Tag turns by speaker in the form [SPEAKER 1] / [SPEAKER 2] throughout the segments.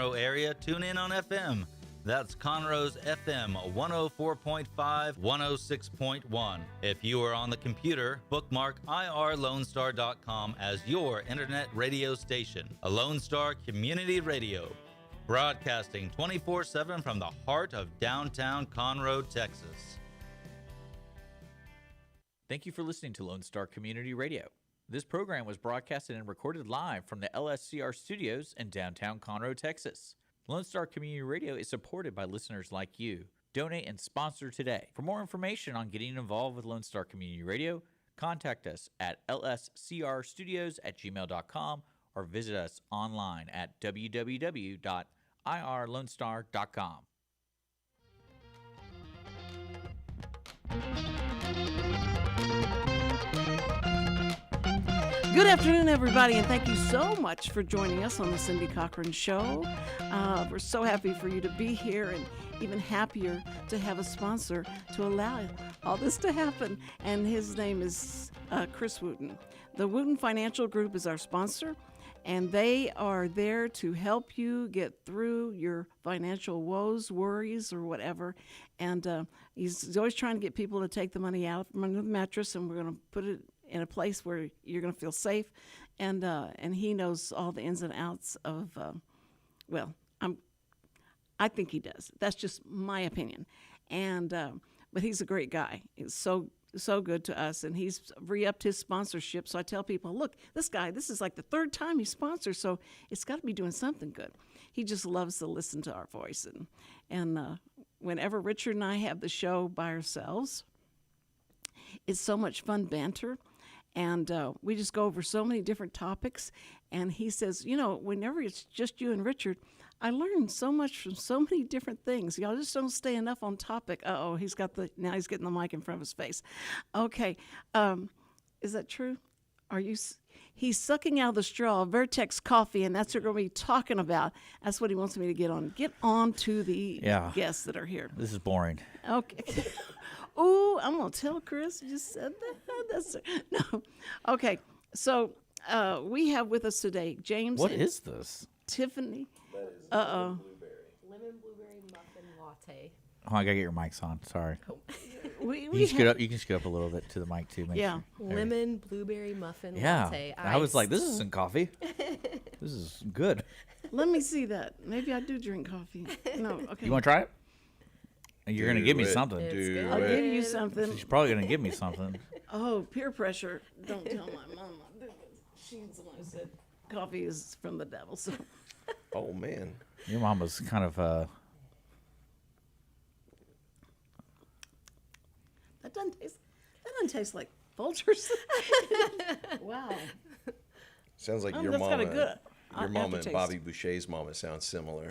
[SPEAKER 1] Conroe area, tune in on FM. That's Conroe's FM 104.5, 106.1. If you are on the computer, bookmark irlonestar.com as your internet radio station. A Lone Star Community Radio, broadcasting 24/7 from the heart of downtown Conroe, Texas.
[SPEAKER 2] Thank you for listening to Lone Star Community Radio. This program was broadcasted and recorded live from the LSCR studios in downtown Conroe, Texas. Lone Star Community Radio is supported by listeners like you. Donate and sponsor today. For more information on getting involved with Lone Star Community Radio, contact us at lscrstudios@gmail.com or visit us online at www.irlonestar.com.
[SPEAKER 3] Good afternoon, everybody, and thank you so much for joining us on the Cindy Cochran Show. We're so happy for you to be here, and even happier to have a sponsor to allow all this to happen. And his name is Chris Wootton. The Wootton Financial Group is our sponsor, and they are there to help you get through your financial woes, worries, or whatever. And he's always trying to get people to take the money out from under the mattress, and we're going to put it in a place where you're going to feel safe, and he knows all the ins and outs of. I think he does. That's just my opinion, and but he's a great guy. He's so good to us, and he's re-upped his sponsorship. So I tell people, look, this guy, this is like the third time he sponsors, so it's got to be doing something good. He just loves to listen to our voice, and whenever Richard and I have the show by ourselves, it's so much fun banter. And we just go over so many different topics. And he says, whenever it's just you and Richard, I learn so much from so many different things. Y'all just don't stay enough on topic. Now he's getting the mic in front of his face. Okay, is that true? He's sucking out of the straw, Vertex coffee, and that's what we're going to be talking about. That's what he wants me to get on. Get on to the guests that are here.
[SPEAKER 2] This is boring.
[SPEAKER 3] Okay. Ooh, I'm going to tell Chris you just said that. No. Okay, so we have with us today James.
[SPEAKER 2] What is this?
[SPEAKER 3] Tiffany.
[SPEAKER 4] That is lemon blueberry muffin latte.
[SPEAKER 2] Oh, I got to get your mics on. Sorry.
[SPEAKER 4] Oh.
[SPEAKER 2] You can scoot up a little bit to the mic, too.
[SPEAKER 3] Yeah.
[SPEAKER 4] Lemon blueberry muffin latte.
[SPEAKER 2] I was like, this isn't coffee. This is good.
[SPEAKER 3] Let me see that. Maybe I do drink coffee. No, okay.
[SPEAKER 2] You want to try it? You're going to give me something.
[SPEAKER 3] I'll give you something.
[SPEAKER 2] She's probably going to give me something.
[SPEAKER 3] Oh, peer pressure. Don't tell my mama. She's the one who said coffee is from the devil. So.
[SPEAKER 5] Oh, man.
[SPEAKER 2] Your mama's kind of...
[SPEAKER 3] That doesn't taste like Folgers. Wow.
[SPEAKER 5] Sounds like your
[SPEAKER 3] that's
[SPEAKER 5] mama.
[SPEAKER 3] kinda good.
[SPEAKER 5] Your mama and Bobby Boucher's mama sound similar.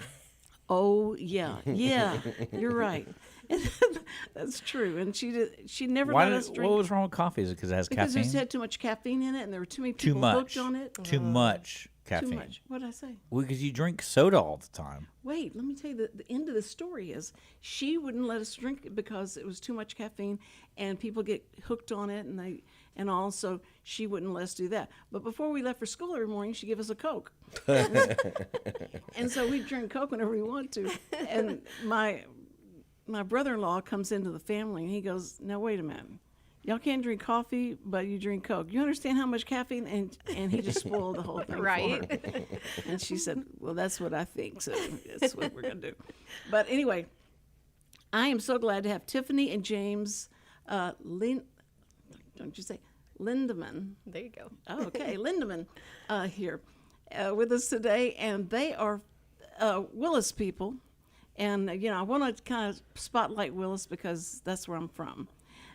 [SPEAKER 3] Oh yeah, you're right. That's true. And she never let us drink.
[SPEAKER 2] What was wrong with coffee? Is it because it has caffeine?
[SPEAKER 3] Because it had too much caffeine in it, and there were too many people hooked on it.
[SPEAKER 2] Too much caffeine.
[SPEAKER 3] Too much. What did I say?
[SPEAKER 2] Well, because you drink soda all the time.
[SPEAKER 3] Wait, let me tell you, the end of the story is she wouldn't let us drink it because it was too much caffeine, and people get hooked on it, and also she wouldn't let us do that. But before we left for school every morning, she'd give us a Coke. And so we drink Coke whenever we want to. And my brother-in-law comes into the family, and he goes, now, wait a minute. Y'all can't drink coffee, but you drink Coke. You understand how much caffeine? And he just spoiled the whole thing
[SPEAKER 4] right.
[SPEAKER 3] for her. And she said, well, that's what I think, so that's what we're going to do. But anyway, I am so glad to have Tiffany and James don't you say Lindeman?
[SPEAKER 4] There you go.
[SPEAKER 3] Oh, okay, Lindeman here with us today. And they are Willis people. And, I want to kind of spotlight Willis because that's where I'm from.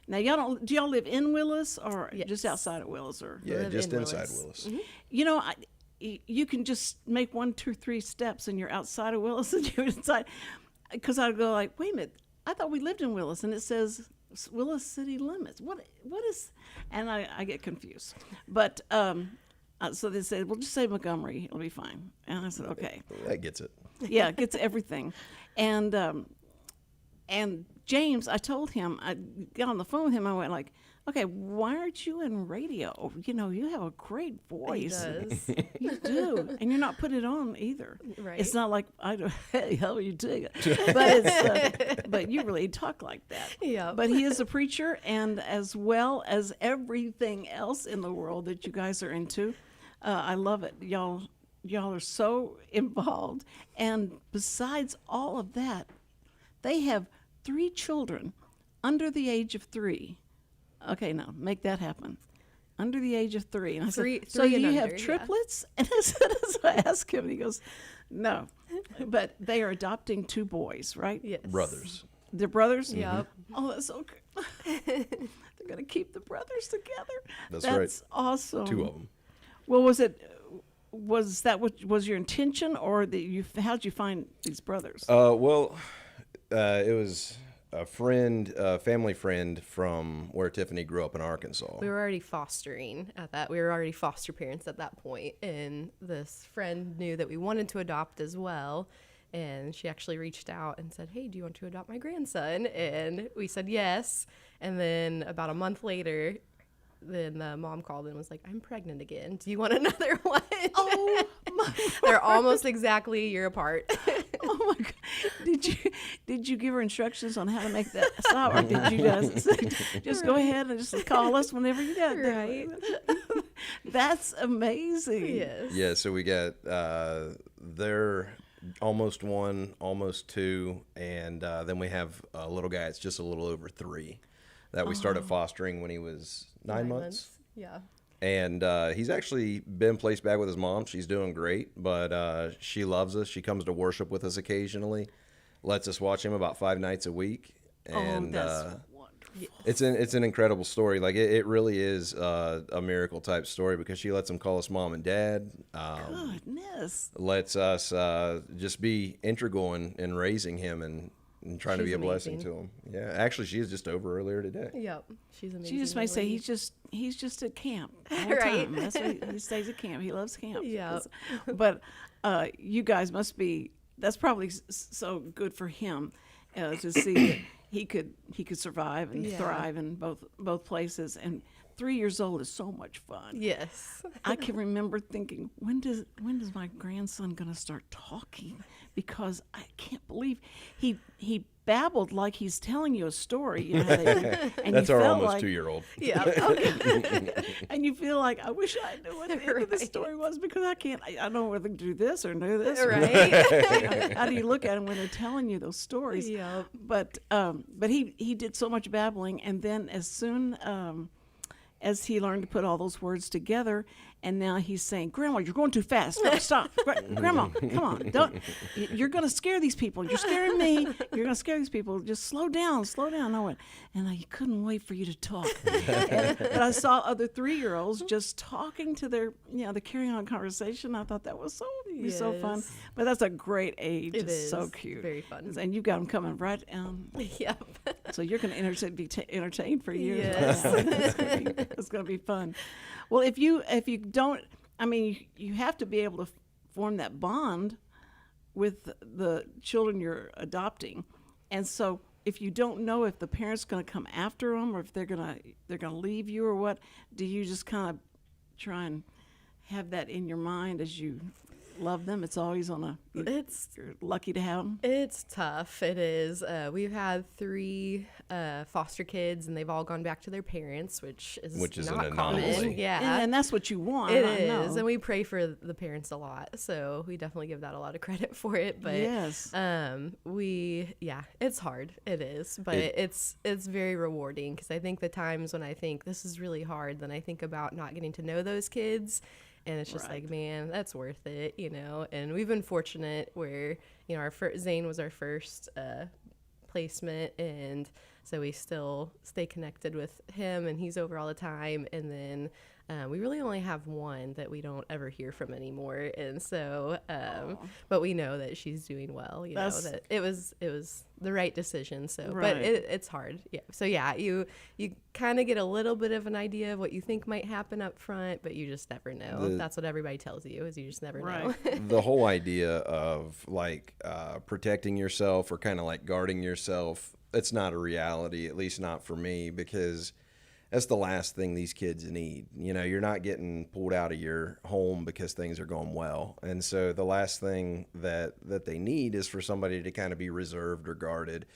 [SPEAKER 3] Now, do y'all live in Willis or just outside of Willis? Or
[SPEAKER 5] yeah, just inside Willis.
[SPEAKER 3] Mm-hmm. You can just make 1, 2, 3 steps and you're outside of Willis and you're inside. Because I'd go like, wait a minute, I thought we lived in Willis, and it says Willis city limits. What is? And I get confused. But so they said, well, just say Montgomery, it'll be fine. And I said, okay.
[SPEAKER 5] That gets it.
[SPEAKER 3] Yeah, it gets everything. And James, I told him, I got on the phone with him, I went like, okay, why aren't you in radio? You know, you have a great voice.
[SPEAKER 4] He does.
[SPEAKER 3] You do, and you're not putting it on either.
[SPEAKER 4] Right.
[SPEAKER 3] It's not like I don't. Hey, how are you doing? But it's but you really talk like that.
[SPEAKER 4] Yeah.
[SPEAKER 3] But he is a preacher, and as well as everything else in the world that you guys are into, I love it. Y'all are so involved, and besides all of that, they have 3 children under the age of 3. Okay, now make that happen. Under the age of 3. And I
[SPEAKER 4] Three-
[SPEAKER 3] said, so
[SPEAKER 4] three and
[SPEAKER 3] you
[SPEAKER 4] under,
[SPEAKER 3] have
[SPEAKER 4] yeah.
[SPEAKER 3] triplets? And as soon as I asked him, he goes, no. But they are adopting 2 boys, right?
[SPEAKER 4] Yes.
[SPEAKER 5] Brothers.
[SPEAKER 3] They're brothers?
[SPEAKER 4] Yep.
[SPEAKER 3] Oh, that's so good. They're going to keep the brothers together.
[SPEAKER 5] That's right.
[SPEAKER 3] Awesome.
[SPEAKER 5] 2 of them.
[SPEAKER 3] Well, was that what was your intention, or how'd you find these brothers?
[SPEAKER 5] Well, it was a friend, a family friend from where Tiffany grew up in Arkansas.
[SPEAKER 4] We were already fostering at that. We were already foster parents at that point, and this friend knew that we wanted to adopt as well. And she actually reached out and said, "Hey, do you want to adopt my grandson?" And we said yes. And then about a month later, then the mom called and was like, "I'm pregnant again. Do you want another one?"
[SPEAKER 3] Oh, my
[SPEAKER 4] They're almost exactly a year apart.
[SPEAKER 3] Oh my God! Did you give her instructions on how to make that stop, or did you just go ahead and just call us whenever you got there?
[SPEAKER 4] Right.
[SPEAKER 3] That's amazing.
[SPEAKER 4] Yes.
[SPEAKER 5] Yeah, so we got they're almost 1, almost 2, and then we have a little guy. It's just a little over 3 that we started fostering when he was 9 months.
[SPEAKER 4] Yeah.
[SPEAKER 5] And he's actually been placed back with his mom. She's doing great, but she loves us. She comes to worship with us occasionally, lets us watch him about 5 nights a week. And
[SPEAKER 3] that's wonderful.
[SPEAKER 5] it's an incredible story. Like it really is a miracle type story because she lets him call us mom and dad.
[SPEAKER 3] Goodness.
[SPEAKER 5] Lets us just be integral in raising him and trying to
[SPEAKER 4] She's
[SPEAKER 5] be a blessing
[SPEAKER 4] amazing.
[SPEAKER 5] to him. Yeah, actually, she is just over earlier today.
[SPEAKER 4] Yep. She's amazing.
[SPEAKER 3] She just may say
[SPEAKER 4] lady.
[SPEAKER 3] he's just at camp all the
[SPEAKER 4] Right.
[SPEAKER 3] time. That's what he stays at camp. He loves camp.
[SPEAKER 4] Yep.
[SPEAKER 3] But you guys must be. That's probably so good for him to see that he could survive and
[SPEAKER 4] Yeah.
[SPEAKER 3] thrive in both places. And 3 years old is so much fun.
[SPEAKER 4] Yes.
[SPEAKER 3] I can remember thinking, when does my grandson gonna start talking? Because I can't believe he babbled like he's telling you a story. You know, and
[SPEAKER 5] That's
[SPEAKER 3] you
[SPEAKER 5] our
[SPEAKER 3] felt
[SPEAKER 5] almost
[SPEAKER 3] like,
[SPEAKER 5] 2-year-old.
[SPEAKER 4] Yeah. Okay.
[SPEAKER 3] and you feel like, I wish I knew what the end of the
[SPEAKER 4] Right.
[SPEAKER 3] story was, because I don't know whether to do this or do this.
[SPEAKER 4] Right.
[SPEAKER 3] How do you look at them when they're telling you those stories?
[SPEAKER 4] Yep.
[SPEAKER 3] But he did so much babbling, and then as soon as he learned to put all those words together, and now he's saying, "Grandma, you're going too fast. No, stop. Grandma, come on. You're going to scare these people. You're scaring me. You're going to scare these people. Just slow down. I went, and I couldn't wait for you to talk. But I saw other 3-year-olds just talking to their, they're carrying on conversation. I thought that was so fun.
[SPEAKER 4] Yes.
[SPEAKER 3] But that's a great age.
[SPEAKER 4] It
[SPEAKER 3] It's so
[SPEAKER 4] is.
[SPEAKER 3] cute.
[SPEAKER 4] Very fun.
[SPEAKER 3] And you got them coming right.
[SPEAKER 4] Yep.
[SPEAKER 3] So you're going to be entertained for years.
[SPEAKER 4] Yes.
[SPEAKER 3] It's going to be fun. Well, if you don't, you have to be able to form that bond with the children you're adopting, and so if you don't know if the parent's going to come after them or if they're going to leave you or what, do you just kind of try and have that in your mind as you love them? It's always on you're lucky to have them.
[SPEAKER 4] It's tough. It is. We've had 3 foster kids, and they've all gone back to their parents, which is
[SPEAKER 5] an
[SPEAKER 4] not common.
[SPEAKER 5] anomaly.
[SPEAKER 4] Yeah,
[SPEAKER 3] And that's what you want.
[SPEAKER 4] it
[SPEAKER 3] I know.
[SPEAKER 4] is. And we pray for the parents a lot, so we definitely give that a lot of credit for it. But
[SPEAKER 3] Yes.
[SPEAKER 4] it's hard. It is, but it's very rewarding, because I think the times when I think this is really hard, then I think about not getting to know those kids. And it's just
[SPEAKER 3] Right.
[SPEAKER 4] like, man, that's worth it, And we've been fortunate where, our Zane was our first placement, and so we still stay connected with him, and he's over all the time. And then we really only have one that we don't ever hear from anymore, and so but we know that she's doing well. That it was the right decision. So,
[SPEAKER 3] Right.
[SPEAKER 4] but it's hard. Yeah. So yeah, you kind of get a little bit of an idea of what you think might happen up front, but you just never know. That's what everybody tells you, is you just never know.
[SPEAKER 5] The whole idea of protecting yourself or kind of like guarding yourself, it's not a reality, at least not for me, because that's the last thing these kids need. You know, you're not getting pulled out of your home because things are going well. And so the last thing that they need is for somebody to kind of be reserved or guarded.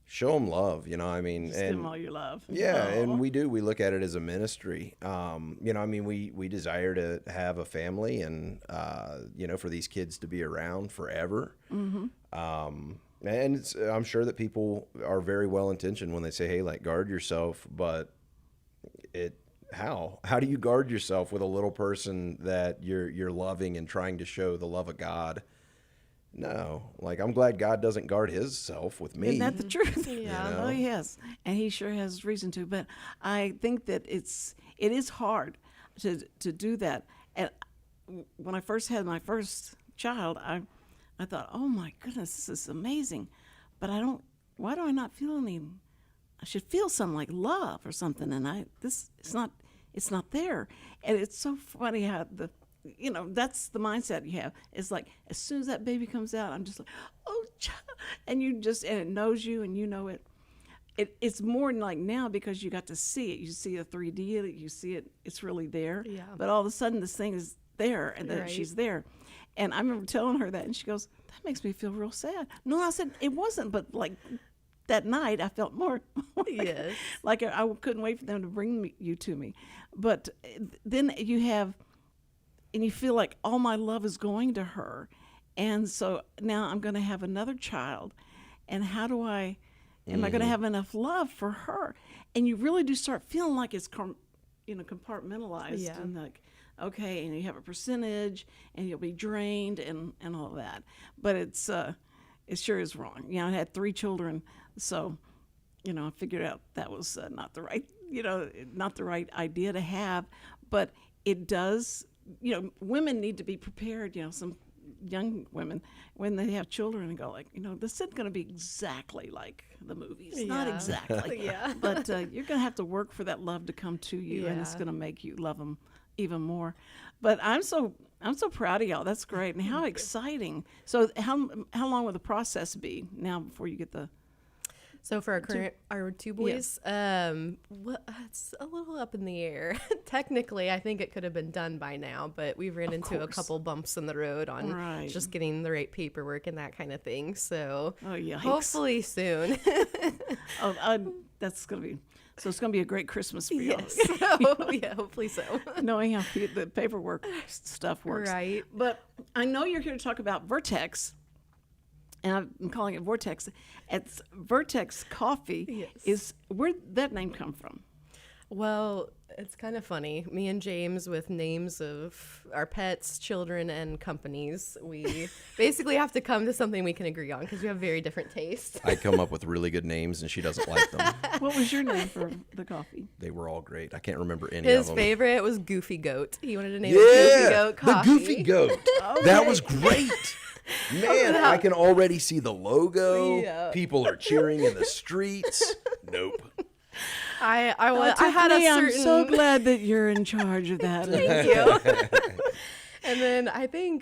[SPEAKER 5] Show them love, you know, I mean.
[SPEAKER 3] Just give them all your love.
[SPEAKER 5] Yeah,
[SPEAKER 3] Oh.
[SPEAKER 5] and we do. We look at it as a ministry. You know, I mean, we desire to have a family and, you know, for these kids to be around forever. And I'm sure that people are very well-intentioned when they say, hey, like, guard yourself, but how do you guard yourself with a little person that you're loving and trying to show the love of God? No, like, I'm glad God doesn't guard his self with me.
[SPEAKER 3] Isn't that the truth?
[SPEAKER 4] Yeah.
[SPEAKER 5] You know?
[SPEAKER 3] Oh, yes. And he sure has reason to. But I think that it is hard to do that. And when I first had my first child, I thought, oh my goodness, this is amazing. But why do I not feel any? I should feel something like love or something. And it's not there. And it's so funny how that's the mindset you have. It's like, as soon as that baby comes out, I'm just like, oh, child. And it knows you and you know it. It's more like now because you got to see it. You see a 3D, you see it, it's really there.
[SPEAKER 4] Yeah.
[SPEAKER 3] But all of a sudden this thing is there and then
[SPEAKER 4] Right.
[SPEAKER 3] she's there. And I remember telling her that and she goes, that makes me feel real sad. No, I said, it wasn't, but like that night I felt more
[SPEAKER 4] Yes.
[SPEAKER 3] like I couldn't wait for them to bring you to me. But then you have, and you feel like all my love is going to her. And so now I'm going to have another child. And how do am I going to have enough love for her? And you really do start feeling like it's, compartmentalized.
[SPEAKER 4] Yeah.
[SPEAKER 3] And like, okay, and you have a percentage and you'll be drained and all that. But it sure is wrong. You know, I had 3 children. So, I figured out that was not the right idea to have. But it does, women need to be prepared, some young women, when they have children and go like, this isn't going to be exactly like the movies. Not
[SPEAKER 4] Yeah.
[SPEAKER 3] exactly.
[SPEAKER 4] Yeah.
[SPEAKER 3] But you're going to have to work for that love to come to you, and it's
[SPEAKER 4] Yeah.
[SPEAKER 3] going to make you love them even more. But I'm so proud of y'all. That's great. And how exciting. So how long will the process be now before you get the...
[SPEAKER 4] So for our two boys, it's a little up in the air. Technically, I think it could have been done by now, but we've ran into a
[SPEAKER 3] course.
[SPEAKER 4] couple bumps in the road on
[SPEAKER 3] Right.
[SPEAKER 4] just getting the right paperwork and that kind of thing. So
[SPEAKER 3] Oh, yikes.
[SPEAKER 4] hopefully soon.
[SPEAKER 3] That's going to be... So it's going to be a great Christmas for you.
[SPEAKER 4] Yes. So, yeah, hopefully so.
[SPEAKER 3] Knowing how the paperwork stuff works.
[SPEAKER 4] Right.
[SPEAKER 3] But I know you're here to talk about Vertex, and I'm calling it Vortex. It's Vertex Coffee.
[SPEAKER 4] Yes.
[SPEAKER 3] Where'd that name come from?
[SPEAKER 4] Well, it's kind of funny. Me and James, with names of our pets, children, and companies, we basically have to come to something we can agree on because we have very different tastes.
[SPEAKER 5] I come up with really good names, and she doesn't like them.
[SPEAKER 3] What was your name for the coffee?
[SPEAKER 5] They were all great. I can't remember any
[SPEAKER 4] His
[SPEAKER 5] of them.
[SPEAKER 4] favorite was Goofy Goat. He wanted to name it Goofy Goat
[SPEAKER 5] the
[SPEAKER 4] Coffee.
[SPEAKER 5] Goofy Goat. That was great. Man, I can already see the logo.
[SPEAKER 4] Yeah.
[SPEAKER 5] People are cheering in the streets. Nope.
[SPEAKER 4] I had a
[SPEAKER 3] Tiffany,
[SPEAKER 4] certain.
[SPEAKER 3] I'm so glad that you're in charge of that.
[SPEAKER 4] Thank you. And then I think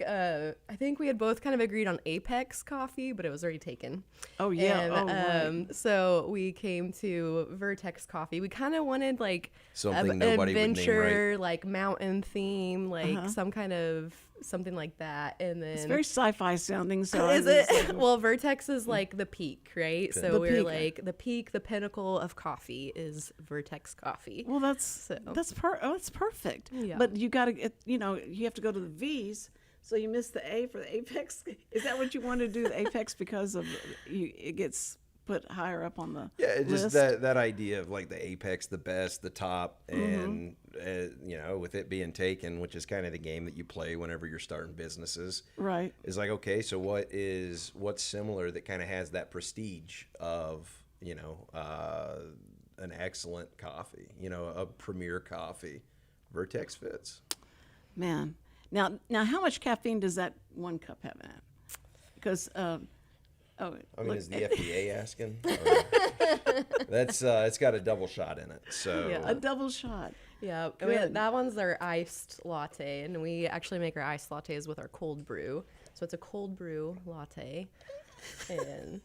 [SPEAKER 4] we had both kind of agreed on Apex Coffee, but it was already taken.
[SPEAKER 3] Oh, yeah.
[SPEAKER 4] And,
[SPEAKER 3] right.
[SPEAKER 4] so we came to Vertex Coffee. We kind of wanted like
[SPEAKER 5] Something
[SPEAKER 4] an
[SPEAKER 5] nobody would name
[SPEAKER 4] adventure, like mountain theme, like some kind of something like that. And then
[SPEAKER 3] It's very sci-fi sounding. So
[SPEAKER 4] is
[SPEAKER 3] I was
[SPEAKER 4] it? Well, Vertex is like the peak, right? So
[SPEAKER 3] The
[SPEAKER 4] we're
[SPEAKER 3] peak.
[SPEAKER 4] like the peak, the pinnacle of coffee is Vertex Coffee.
[SPEAKER 3] Well, that's perfect.
[SPEAKER 4] Yeah.
[SPEAKER 3] But you got to get, you have to go to the V's. So you missed the A for the Apex. Is that what you want to do, the Apex, because of it gets put higher up on the
[SPEAKER 5] Yeah, it's just
[SPEAKER 3] list?
[SPEAKER 5] that idea of like the apex, the best, the top, and with it being taken, which is kind of the game that you play whenever you're starting businesses.
[SPEAKER 3] Right.
[SPEAKER 5] Is like, okay, so what's similar that kind of has that prestige of an excellent coffee, a premier coffee. Vertex fits.
[SPEAKER 3] Man. Now, how much caffeine does that 1 cup have in it? Because,
[SPEAKER 5] I mean,
[SPEAKER 3] look,
[SPEAKER 5] is the FDA asking? Or- That's it's got a double shot in it. So
[SPEAKER 4] Yeah.
[SPEAKER 3] a double shot.
[SPEAKER 4] Yeah, I
[SPEAKER 3] Good.
[SPEAKER 4] mean, that one's our iced latte, and we actually make our iced lattes with our cold brew. So it's a cold brew latte, and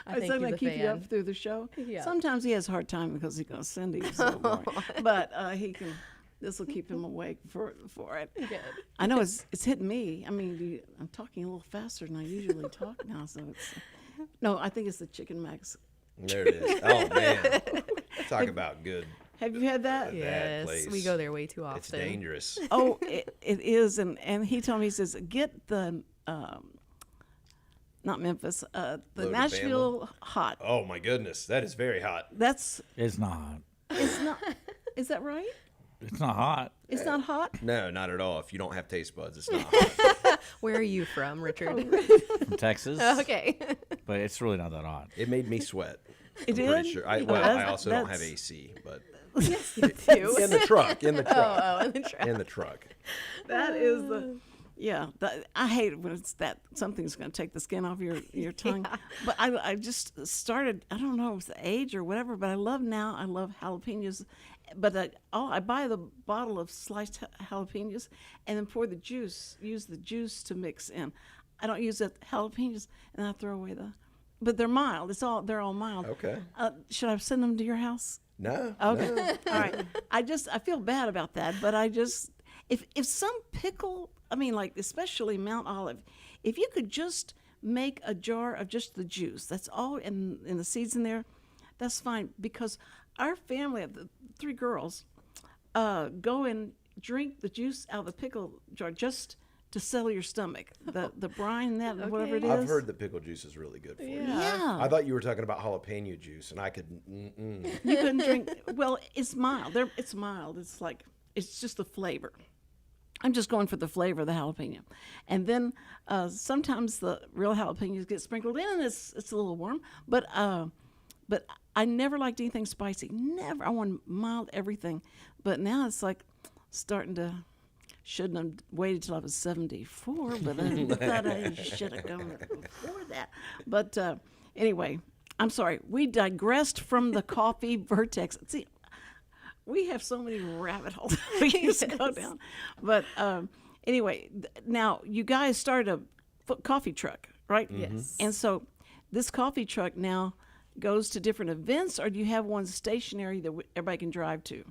[SPEAKER 4] I think
[SPEAKER 3] going
[SPEAKER 4] he's
[SPEAKER 3] to
[SPEAKER 4] a
[SPEAKER 3] keep you
[SPEAKER 4] fan.
[SPEAKER 3] up through the show.
[SPEAKER 4] Yeah.
[SPEAKER 3] Sometimes he has a hard time because he's going to send you so boring. But he can. This will keep him awake for it.
[SPEAKER 4] Good.
[SPEAKER 3] I know it's hitting me. I mean, I'm talking a little faster than I usually talk now, so it's. No, I think it's the chicken max.
[SPEAKER 5] There it is. Oh man, talk about good.
[SPEAKER 3] Have you had that?
[SPEAKER 4] Yes,
[SPEAKER 5] place.
[SPEAKER 4] we go there way too often.
[SPEAKER 5] It's dangerous.
[SPEAKER 3] Oh, it is, and he told me, he says, get the not Memphis, the
[SPEAKER 5] Loaded
[SPEAKER 3] Nashville hot.
[SPEAKER 5] Oh my goodness, that is very hot.
[SPEAKER 3] That's
[SPEAKER 1] It's not.
[SPEAKER 3] it's not. Is that right?
[SPEAKER 1] It's not hot.
[SPEAKER 3] It's not hot.
[SPEAKER 5] No, not at all. If you don't have taste buds, it's not hot.
[SPEAKER 4] Where are you from, Richard?
[SPEAKER 1] From Texas.
[SPEAKER 4] Okay.
[SPEAKER 1] But it's really not that hot.
[SPEAKER 5] It made me sweat.
[SPEAKER 3] It
[SPEAKER 5] I'm pretty
[SPEAKER 3] did?
[SPEAKER 5] sure.
[SPEAKER 3] Well,
[SPEAKER 5] I
[SPEAKER 3] that's-
[SPEAKER 5] also don't have
[SPEAKER 3] that's-
[SPEAKER 5] AC, but
[SPEAKER 4] Yes, you do.
[SPEAKER 5] in the truck, in the truck,
[SPEAKER 4] Oh, in the truck.
[SPEAKER 5] in the truck.
[SPEAKER 3] That is the. Yeah, I hate it when it's that something's going to take the skin off your tongue. But I just started. I don't know if it's the age or whatever. But I love jalapenos. But I buy the bottle of sliced jalapenos and then pour the juice. Use the juice to mix in. I don't use the jalapenos, and I throw away the. But they're mild. They're all mild.
[SPEAKER 5] Okay.
[SPEAKER 3] Should I send them to your house?
[SPEAKER 5] No.
[SPEAKER 3] Okay.
[SPEAKER 5] no.
[SPEAKER 3] All right. I feel bad about that, but if some pickle, I mean, like especially Mount Olive, if you could just make a jar of just the juice, that's all, and the seeds in there, that's fine. Because our family, the 3 girls, go and drink the juice out of the pickle jar just to settle your stomach. The brine, whatever it is.
[SPEAKER 5] I've heard that pickle juice is really good for you.
[SPEAKER 3] Yeah.
[SPEAKER 5] I thought you were talking about jalapeno juice, and I could.
[SPEAKER 3] You couldn't drink. Well, it's mild. It's mild. It's like it's just the flavor. I'm just going for the flavor of the jalapeno, and then sometimes the real jalapenos get sprinkled in, and it's a little warm. But I never liked anything spicy. Never. I want mild everything. But now it's like starting to. Shouldn't have waited till I was 74, but I thought I should have gone before that. But anyway, I'm sorry. We digressed from the coffee Vertex. See, we have so many rabbit holes we used to go down. But anyway, now you guys started a coffee truck, right?
[SPEAKER 4] Yes.
[SPEAKER 3] And so this coffee truck now goes to different events, or do you have one stationary that everybody can drive to?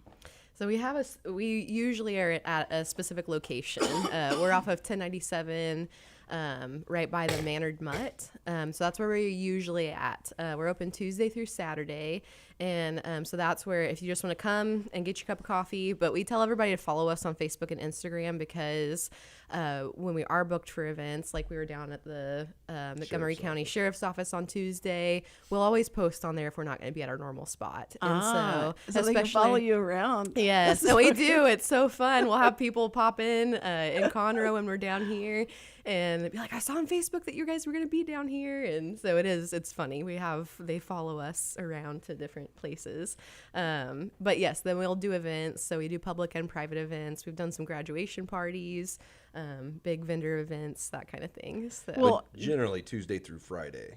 [SPEAKER 4] So we usually are at a specific location. We're off of 1097, right by the Mannered Mutt. So that's where we're usually at. We're open Tuesday through Saturday. And so that's where if you just want to come and get your cup of coffee, but we tell everybody to follow us on Facebook and Instagram because when we are booked for events, like we were down at the Montgomery County Sheriff's Office on Tuesday, we'll always post on there if we're not going to be at our normal spot. And
[SPEAKER 3] so they can follow you around.
[SPEAKER 4] Yes, so we do. It's so fun. We'll have people pop in Conroe when we're down here and be like, I saw on Facebook that you guys were going to be down here. And so it's funny. They follow us around to different places. But yes, then we'll do events. So we do public and private events. We've done some graduation parties, big vendor events, that kind of thing. So.
[SPEAKER 3] Well,
[SPEAKER 5] Generally Tuesday through Friday.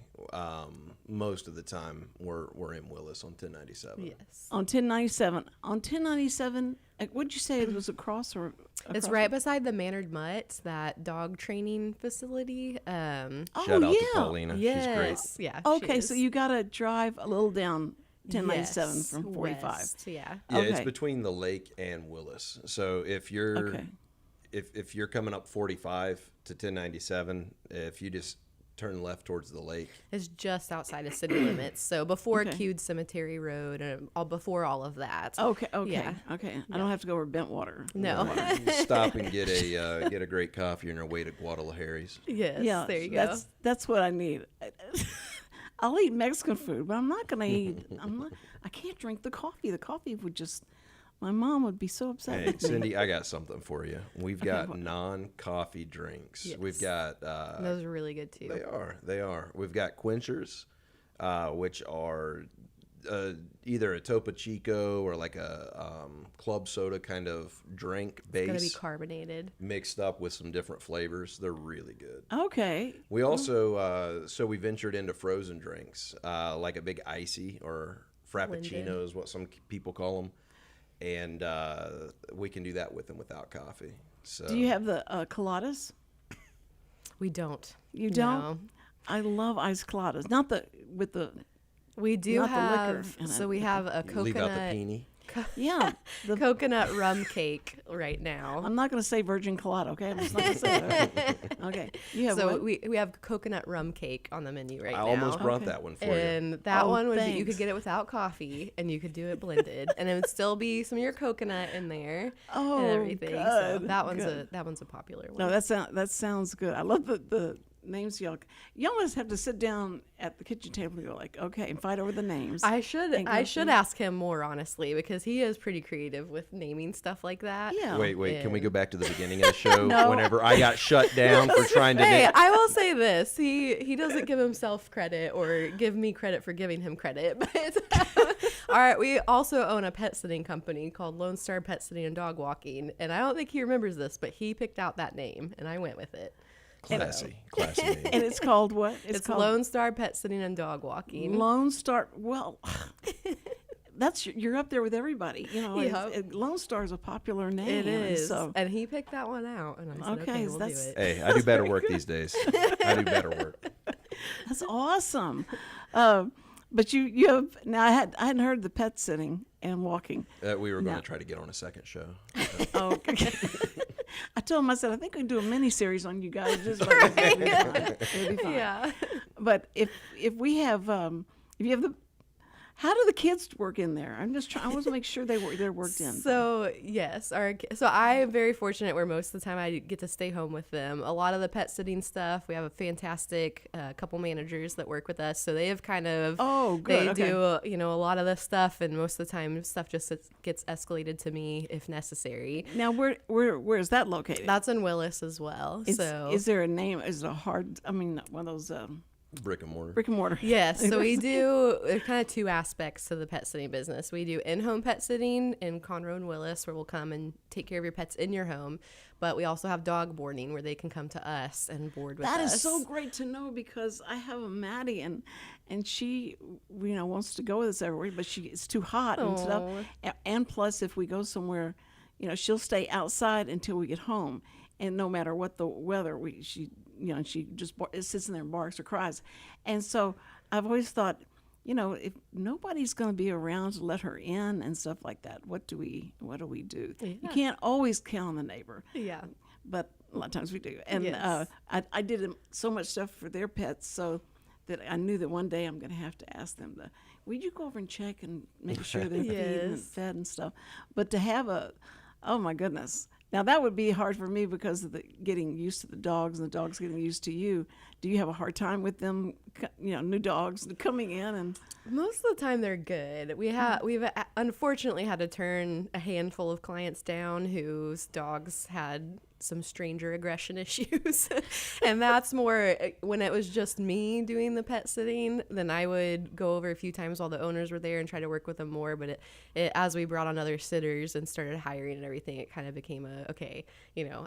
[SPEAKER 5] Most of the time we're in Willis on 1097.
[SPEAKER 4] Yes.
[SPEAKER 3] On 1097. On 1097, what'd you say it was across or?
[SPEAKER 4] It's right beside the Mannered Mutt, that dog training facility.
[SPEAKER 5] Shout
[SPEAKER 3] Oh,
[SPEAKER 5] out to
[SPEAKER 3] yeah.
[SPEAKER 5] Paulina.
[SPEAKER 4] Yes.
[SPEAKER 5] She's great.
[SPEAKER 4] Yeah. she
[SPEAKER 3] Okay, so
[SPEAKER 4] is.
[SPEAKER 3] you got to drive a little down 1097
[SPEAKER 4] Yes,
[SPEAKER 3] from 45.
[SPEAKER 4] west, yeah.
[SPEAKER 5] Yeah, it's
[SPEAKER 3] Okay.
[SPEAKER 5] between the lake and Willis. So if you're
[SPEAKER 3] Okay.
[SPEAKER 5] if you're coming up 45 to 1097, if you just turn left towards the lake,
[SPEAKER 4] It's just outside of city limits. So before
[SPEAKER 3] Okay.
[SPEAKER 4] Cude Cemetery Road and before all of that.
[SPEAKER 3] Okay.
[SPEAKER 4] Yeah.
[SPEAKER 3] Okay. I don't have to go over Bentwater.
[SPEAKER 4] No.
[SPEAKER 5] you stop and get a great coffee on your way to Guadalajara's.
[SPEAKER 4] Yes,
[SPEAKER 3] Yeah,
[SPEAKER 4] there you go.
[SPEAKER 3] that's what I need. I'll eat Mexican food, but I'm not going to eat. I can't drink the coffee. The coffee would just. My mom would be so upset
[SPEAKER 5] Hey,
[SPEAKER 3] with me.
[SPEAKER 5] Cindy, I got something for you. We've got
[SPEAKER 3] what?
[SPEAKER 5] non-coffee drinks.
[SPEAKER 4] Yes.
[SPEAKER 5] We've got
[SPEAKER 4] Those are really good too.
[SPEAKER 5] They are. We've got quenchers, which are either a Topo Chico or like a club soda kind of drink
[SPEAKER 4] It's going to be
[SPEAKER 5] base
[SPEAKER 4] carbonated.
[SPEAKER 5] mixed up with some different flavors. They're really good.
[SPEAKER 3] Okay.
[SPEAKER 5] We also so we ventured into frozen drinks, like a big icy or frappuccino
[SPEAKER 4] Linden.
[SPEAKER 5] is what some people call them, and we can do that with and without coffee. So
[SPEAKER 3] Do you have the coladas?
[SPEAKER 4] We don't.
[SPEAKER 3] You don't?
[SPEAKER 4] No.
[SPEAKER 3] I love iced coladas. Not the with the
[SPEAKER 4] We do
[SPEAKER 3] Not the liquor
[SPEAKER 4] have,
[SPEAKER 3] in
[SPEAKER 4] so
[SPEAKER 3] it,
[SPEAKER 4] we
[SPEAKER 3] but
[SPEAKER 4] have a
[SPEAKER 5] You leave out the
[SPEAKER 4] coconut
[SPEAKER 5] peony.
[SPEAKER 3] yeah. The,
[SPEAKER 4] coconut rum cake right now.
[SPEAKER 3] I'm not going to say virgin colada. Okay, I'm just not going to say that. Okay, you have
[SPEAKER 4] So
[SPEAKER 3] what?
[SPEAKER 4] we have coconut rum cake on the menu right
[SPEAKER 5] I
[SPEAKER 4] now.
[SPEAKER 5] almost brought
[SPEAKER 3] Okay.
[SPEAKER 5] that one for you.
[SPEAKER 4] And that
[SPEAKER 3] Oh,
[SPEAKER 4] one would be, you
[SPEAKER 3] thanks.
[SPEAKER 4] could get it without coffee and you could do it blended and it would still be some of your coconut in there
[SPEAKER 3] Oh,
[SPEAKER 4] and everything. So
[SPEAKER 3] good,
[SPEAKER 4] that one's
[SPEAKER 3] good.
[SPEAKER 4] that one's a popular one.
[SPEAKER 3] No, that sounds good. I love the names y'all must have to sit down at the kitchen table and go like, okay, and fight over the names.
[SPEAKER 4] I should
[SPEAKER 3] and go through-
[SPEAKER 4] ask him more honestly because he is pretty creative with naming stuff like that.
[SPEAKER 3] Yeah.
[SPEAKER 5] Wait, can we go
[SPEAKER 4] And-
[SPEAKER 5] back to the beginning of the show
[SPEAKER 3] No.
[SPEAKER 5] whenever I got shut down for trying to
[SPEAKER 4] Hey,
[SPEAKER 5] name?
[SPEAKER 4] I will say this: he doesn't give himself credit or give me credit for giving him credit. But all right, we also own a pet sitting company called Lone Star Pet Sitting and Dog Walking, and I don't think he remembers this, but he picked out that name, and I went with it.
[SPEAKER 5] Classy name.
[SPEAKER 3] and it's called what?
[SPEAKER 4] It's
[SPEAKER 3] called
[SPEAKER 4] Lone Star Pet Sitting and Dog Walking.
[SPEAKER 3] Lone Star. Well, you're up there with everybody. You know,
[SPEAKER 4] Yep.
[SPEAKER 3] Lone Star is a popular name.
[SPEAKER 4] It
[SPEAKER 3] and
[SPEAKER 4] is,
[SPEAKER 3] So
[SPEAKER 4] and he picked that one out, and I said,
[SPEAKER 3] Okay,
[SPEAKER 4] "Okay, we'll do
[SPEAKER 3] that's-
[SPEAKER 4] it."
[SPEAKER 5] Hey, I do better work these days. I do better work.
[SPEAKER 3] that's awesome. But you have now. I hadn't heard the pet sitting and walking.
[SPEAKER 5] We were going
[SPEAKER 3] No.
[SPEAKER 5] to try to get on a second show.
[SPEAKER 3] Oh, okay. I told him, I said, I think we can do a mini series on you guys. Just like it'll be fine. It'll be fine.
[SPEAKER 4] Yeah.
[SPEAKER 3] But if we have if you have the, how do the kids work in there? I'm just trying. I want to make sure they're worked in.
[SPEAKER 4] So yes, so I am very fortunate where most of the time I get to stay home with them. A lot of the pet sitting stuff, we have a fantastic couple managers that work with us, so they have kind of
[SPEAKER 3] good.
[SPEAKER 4] They
[SPEAKER 3] Okay.
[SPEAKER 4] do a lot of the stuff, and most of the time stuff just gets escalated to me if necessary.
[SPEAKER 3] Now where is that located?
[SPEAKER 4] That's in Willis as well.
[SPEAKER 3] Is there a name? Is it a hard? I mean, one of those
[SPEAKER 5] Brick and mortar.
[SPEAKER 3] brick and mortar.
[SPEAKER 4] Yes, so we do there's kind of two aspects to the pet sitting business. We do in-home pet sitting in Conroe and Willis, where we'll come and take care of your pets in your home. But we also have dog boarding, where they can come to us and board with us.
[SPEAKER 3] That is so great to know because I have a Maddie and she wants to go with us everywhere, but it's too hot and stuff. And plus, if we go somewhere, she'll stay outside until we get home, and no matter what the weather, she just sits in there and barks or cries. And so I've always thought, if nobody's going to be around to let her in and stuff like that, what do we do?
[SPEAKER 4] Yeah.
[SPEAKER 3] You can't always count on the neighbor,
[SPEAKER 4] Yeah.
[SPEAKER 3] but a lot of times we do. And
[SPEAKER 4] Yes.
[SPEAKER 3] I did so much stuff for their pets, so that I knew that one day I'm going to have to ask them would you go over and check and make sure they're feeding and
[SPEAKER 4] Yes.
[SPEAKER 3] fed and stuff. But to have oh my goodness. Now that would be hard for me because of the getting used to the dogs and the dogs getting used to you. Do you have a hard time with them, new dogs coming in? And
[SPEAKER 4] Most of the time they're good. We've unfortunately had to turn a handful of clients down whose dogs had some stranger aggression issues. And that's more when it was just me doing the pet sitting, then I would go over a few times while the owners were there and try to work with them more. But it as we brought on other sitters and started hiring and everything, it kind of became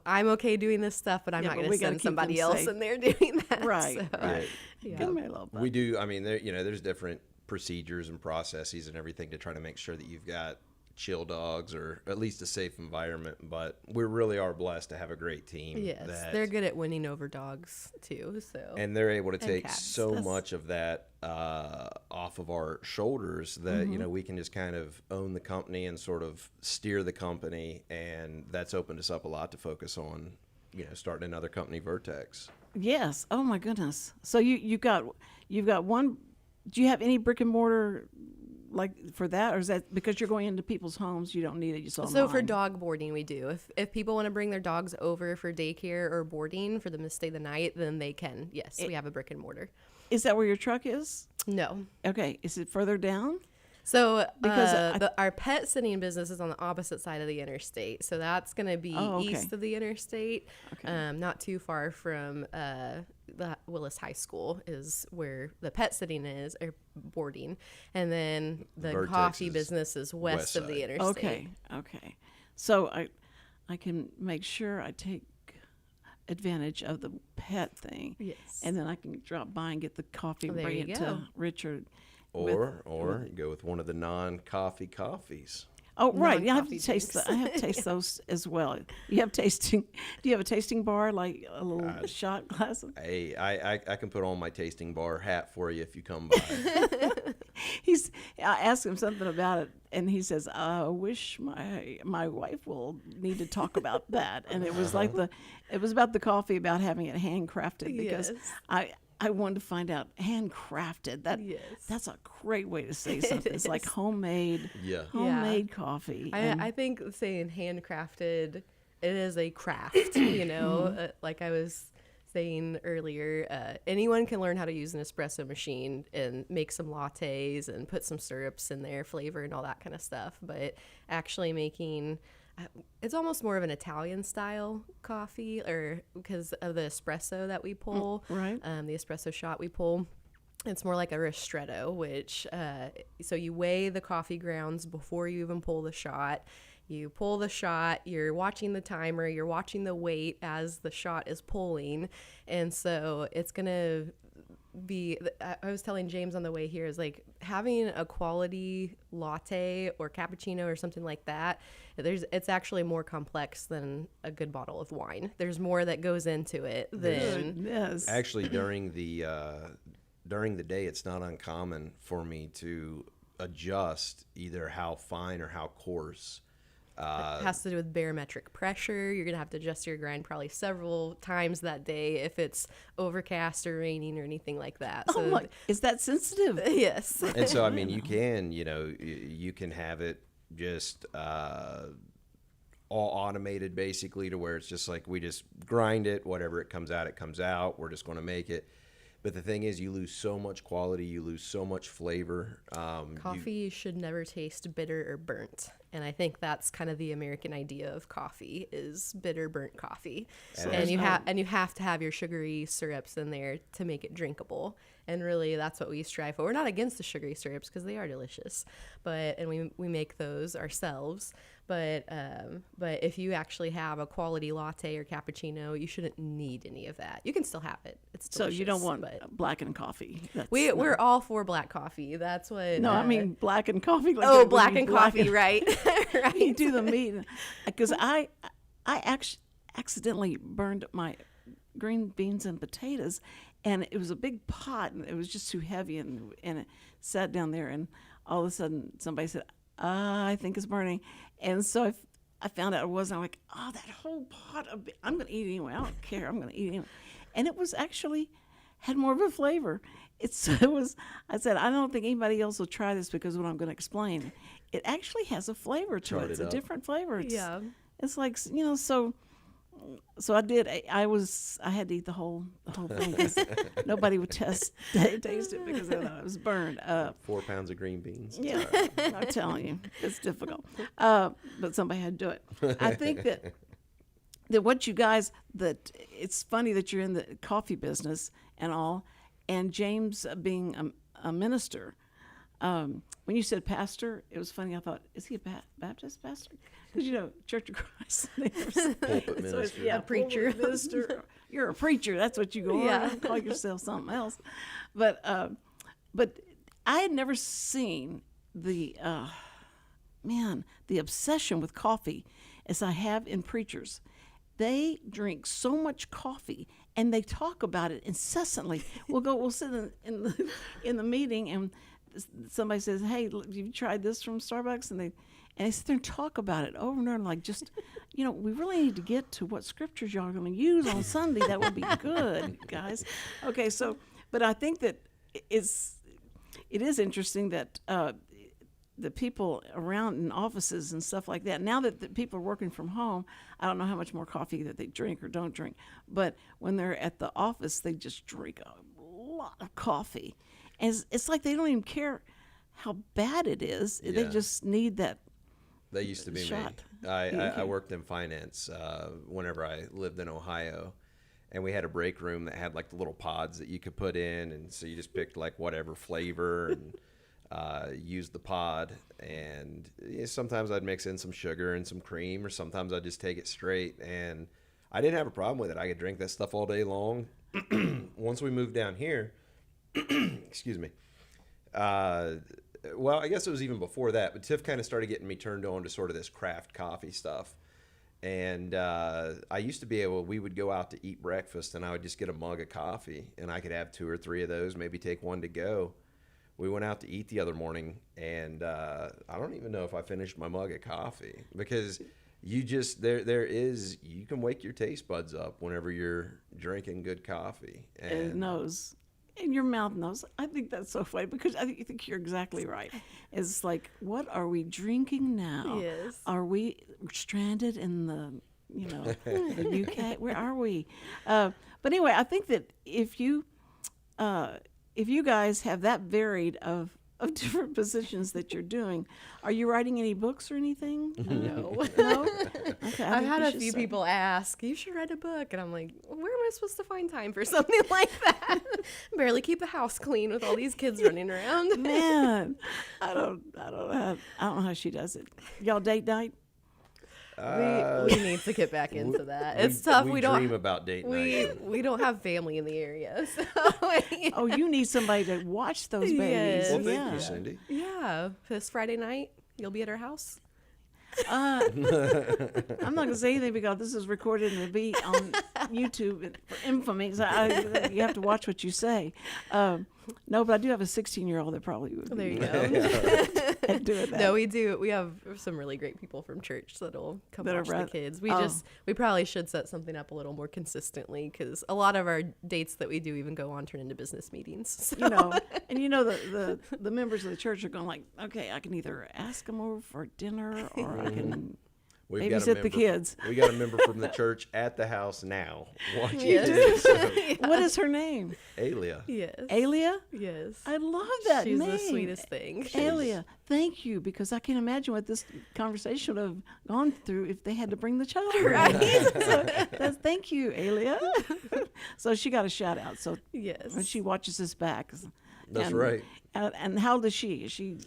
[SPEAKER 4] I'm okay doing this stuff, but I'm
[SPEAKER 3] Yeah,
[SPEAKER 4] not
[SPEAKER 3] but
[SPEAKER 4] going
[SPEAKER 3] we
[SPEAKER 4] to
[SPEAKER 3] gotta
[SPEAKER 4] send
[SPEAKER 3] keep
[SPEAKER 4] somebody
[SPEAKER 3] them
[SPEAKER 4] else
[SPEAKER 3] safe.
[SPEAKER 4] in there doing that.
[SPEAKER 3] Right,
[SPEAKER 4] So,
[SPEAKER 3] right.
[SPEAKER 4] yeah.
[SPEAKER 3] Come here, little bud.
[SPEAKER 5] We do. I mean, there's different procedures and processes and everything to try to make sure that you've got chill dogs or at least a safe environment. But we really are blessed to have a great team.
[SPEAKER 4] Yes,
[SPEAKER 5] that-
[SPEAKER 4] they're good at winning over dogs too. So
[SPEAKER 5] and they're able to take
[SPEAKER 4] cats.
[SPEAKER 5] so much of that off of our shoulders that we can just kind of own the company and sort of steer the company, and that's opened us up a lot to focus on starting another company, Vertex.
[SPEAKER 3] Yes. Oh my goodness. So you've got one. Do you have any brick and mortar like for that, or is that because you're going into people's homes? You don't need it. You saw
[SPEAKER 4] So for
[SPEAKER 3] mine.
[SPEAKER 4] dog boarding, we do. If people want to bring their dogs over for daycare or boarding for them to stay the night, then they can. Yes, we have a brick and mortar.
[SPEAKER 3] Is that where your truck is?
[SPEAKER 4] No.
[SPEAKER 3] Okay. Is it further down?
[SPEAKER 4] So
[SPEAKER 3] Because
[SPEAKER 4] our pet sitting business is on the opposite side of the interstate. So that's going to be
[SPEAKER 3] Oh, okay.
[SPEAKER 4] east of the interstate,
[SPEAKER 3] Okay.
[SPEAKER 4] not too far from the Willis High School is where the pet sitting is, or boarding. And then the
[SPEAKER 5] Vertex
[SPEAKER 4] coffee
[SPEAKER 5] is
[SPEAKER 4] business is west
[SPEAKER 5] west
[SPEAKER 4] of the
[SPEAKER 5] side.
[SPEAKER 4] interstate.
[SPEAKER 3] Okay. Okay. So I can make sure I take advantage of the pet thing.
[SPEAKER 4] Yes.
[SPEAKER 3] And then I can drop by and get the coffee and
[SPEAKER 4] There
[SPEAKER 3] bring
[SPEAKER 4] you
[SPEAKER 3] it
[SPEAKER 4] go.
[SPEAKER 3] to Richard.
[SPEAKER 5] Or you go with one of the non-coffee coffees.
[SPEAKER 3] Oh, right. Yeah, I have to
[SPEAKER 4] non-coffee
[SPEAKER 3] taste.
[SPEAKER 4] drinks.
[SPEAKER 3] I have to taste those as well. You have tasting. Do you have a tasting bar, like a little shot glass?
[SPEAKER 5] Hey, I can put on my tasting bar hat for you if you come by.
[SPEAKER 3] I asked him something about it, and he says, "I wish my wife will need to talk about that." And it was like it was about the coffee, about having it handcrafted, because
[SPEAKER 4] Yes.
[SPEAKER 3] I wanted to find out handcrafted. That's a great way to say something. It's like homemade,
[SPEAKER 5] Yeah.
[SPEAKER 3] homemade coffee.
[SPEAKER 4] I think saying handcrafted, it is a craft, you know, like I was saying earlier, anyone can learn how to use an espresso machine and make some lattes and put some syrups in there, flavor and all that kind of stuff. But actually making, it's almost more of an Italian style coffee, or because of the espresso that we pull,
[SPEAKER 3] right.
[SPEAKER 4] The espresso shot we pull. It's more like a ristretto, which, so you weigh the coffee grounds before you even pull the shot. You pull the shot, you're watching the timer, you're watching the weight as the shot is pulling. And so it's going to be, I was telling James on the way here, is like having a quality latte or cappuccino or something like that. It's actually more complex than a good bottle of wine. There's more that goes into it than.
[SPEAKER 3] Yes.
[SPEAKER 5] Actually, during the day, it's not uncommon for me to adjust either how fine or how coarse.
[SPEAKER 4] It has to do with barometric pressure. You're going to have to adjust your grind probably several times that day if it's overcast or raining or anything like that.
[SPEAKER 3] Oh my, is that sensitive?
[SPEAKER 4] Yes.
[SPEAKER 5] And so, I mean, you can have it just all automated basically, to where it's just like we just grind it, whatever it comes out. We're just going to make it. But the thing is, you lose so much quality, you lose so much flavor.
[SPEAKER 4] Coffee should never taste bitter or burnt. And I think that's kind of the American idea of coffee, is bitter, burnt coffee. And you have to have your sugary syrups in there to make it drinkable. And really, that's what we strive for. We're not against the sugary syrups because they are delicious, and we make those ourselves. But if you actually have a quality latte or cappuccino, you shouldn't need any of that. You can still have it. It's delicious,
[SPEAKER 3] so you don't want blackened coffee.
[SPEAKER 4] We're all for black coffee. That's what.
[SPEAKER 3] No, I mean blackened coffee. Like
[SPEAKER 4] blackened coffee, right? Right.
[SPEAKER 3] You do the meat, because I accidentally burned my green beans and potatoes, and it was a big pot, and it was just too heavy, and it sat down there, and all of a sudden somebody said, I think it's burning. And so I found out it wasn't. I'm like, oh, that whole pot of I'm going to eat it anyway. I don't care. I'm going to eat it anyway. And it was actually had more of a flavor. I said, I don't think anybody else will try this, because what I'm going to explain, it actually has a flavor to it. It's a different flavor. It's like, so I did. I had to eat the whole thing, because nobody would taste it because they thought it was burned.
[SPEAKER 5] 4 pounds of green beans.
[SPEAKER 3] Yeah, I'm telling you, it's difficult. But somebody had to do it. I think that what you guys, that it's funny that you're in the coffee business and all, and James being a minister. When you said pastor, it was funny. I thought, is he a Baptist pastor? Because, Church of Christ.
[SPEAKER 5] Pulpit minister.
[SPEAKER 3] Yeah, preacher. Minister. You're a preacher. That's what you go on. Don't call yourself something else. But I had never seen the obsession with coffee as I have in preachers. They drink so much coffee, and they talk about it incessantly. We'll sit in the meeting, and somebody says, "Hey, you tried this from Starbucks?" And they sit there and talk about it over and over, like, just, we really need to get to what scriptures y'all are going to use on Sunday. That would be good, guys. Okay, so, but I think that it is interesting that the people around in offices and stuff like that, now that the people are working from home, I don't know how much more coffee that they drink or don't drink, but when they're at the office, they just drink a lot of coffee. And it's like they don't even care how bad it is. Yeah. They just need that.
[SPEAKER 5] That used to be
[SPEAKER 3] shot.
[SPEAKER 5] Me. I worked in finance whenever I lived in Ohio, and we had a break room that had like the little pods that you could put in, and so you just picked like whatever flavor and used the pod. And sometimes I'd mix in some sugar and some cream, or sometimes I'd just take it straight. And I didn't have a problem with it. I could drink that stuff all day long. Once we moved down here, excuse me, well, I guess it was even before that, but Tiff kind of started getting me turned on to sort of this craft coffee stuff. And I used to be we would go out to eat breakfast, and I would just get a mug of coffee, and I could have 2 or 3 of those, maybe take one to go. We went out to eat the other morning, and I don't even know if I finished my mug of coffee, because you just you can wake your taste buds up whenever you're drinking good coffee. And
[SPEAKER 3] It knows. And your mouth knows. I think that's so funny because I think you're exactly right. It's like, what are we drinking now?
[SPEAKER 4] Yes.
[SPEAKER 3] Are we stranded in the, the UK? Where are we? But anyway, I think that if you guys have that varied of different positions that you're doing, are you writing any books or anything?
[SPEAKER 4] No.
[SPEAKER 3] No? Okay.
[SPEAKER 4] I've
[SPEAKER 3] think
[SPEAKER 4] had
[SPEAKER 3] you
[SPEAKER 4] a
[SPEAKER 3] should
[SPEAKER 4] few
[SPEAKER 3] start.
[SPEAKER 4] people ask, you should write a book. And I'm like, where am I supposed to find time for something like that? Barely keep the house clean with all these kids running around.
[SPEAKER 3] Man, I don't know how she does it. Y'all date night?
[SPEAKER 4] We need to get back into that. It's tough.
[SPEAKER 5] We
[SPEAKER 4] don't
[SPEAKER 5] dream about date night.
[SPEAKER 4] we don't have family in the area. So
[SPEAKER 3] Oh, you need somebody to watch those babies.
[SPEAKER 4] Yes.
[SPEAKER 5] Well, thank
[SPEAKER 3] yeah.
[SPEAKER 5] you, Cindy.
[SPEAKER 4] yeah, this Friday night you'll be at our house.
[SPEAKER 3] I'm not going to say anything because this is recorded and it'll be on YouTube for infamy. So you have to watch what you say. No, but I do have a 16-year-old that probably would
[SPEAKER 4] There
[SPEAKER 3] be
[SPEAKER 4] you go.
[SPEAKER 3] doing that.
[SPEAKER 4] No, we do. We have some really great people from church that'll come
[SPEAKER 3] That are
[SPEAKER 4] watch the
[SPEAKER 3] right-
[SPEAKER 4] kids.
[SPEAKER 3] Oh.
[SPEAKER 4] We probably should set something up a little more consistently because a lot of our dates that we do even go on turn into business meetings. So.
[SPEAKER 3] The members of the church are going like, okay, I can either ask them over for dinner or I can
[SPEAKER 5] We've got a
[SPEAKER 3] babysit the
[SPEAKER 5] member-
[SPEAKER 3] kids.
[SPEAKER 5] We got a member from the church at the house now watching
[SPEAKER 4] Yes.
[SPEAKER 5] this. So,
[SPEAKER 3] What is her name?
[SPEAKER 5] Alia.
[SPEAKER 4] Yes.
[SPEAKER 3] Alia?
[SPEAKER 4] Yes.
[SPEAKER 3] I love that
[SPEAKER 4] She's
[SPEAKER 3] name.
[SPEAKER 4] the sweetest thing.
[SPEAKER 3] Alia, thank you, because I can't imagine what this conversation would have gone through if they had to bring the child. So thank you, Alia. So she got a shout out. So
[SPEAKER 4] Yes.
[SPEAKER 3] when she watches this back,
[SPEAKER 5] That's
[SPEAKER 3] and-
[SPEAKER 5] right.
[SPEAKER 3] And how old is she? Is she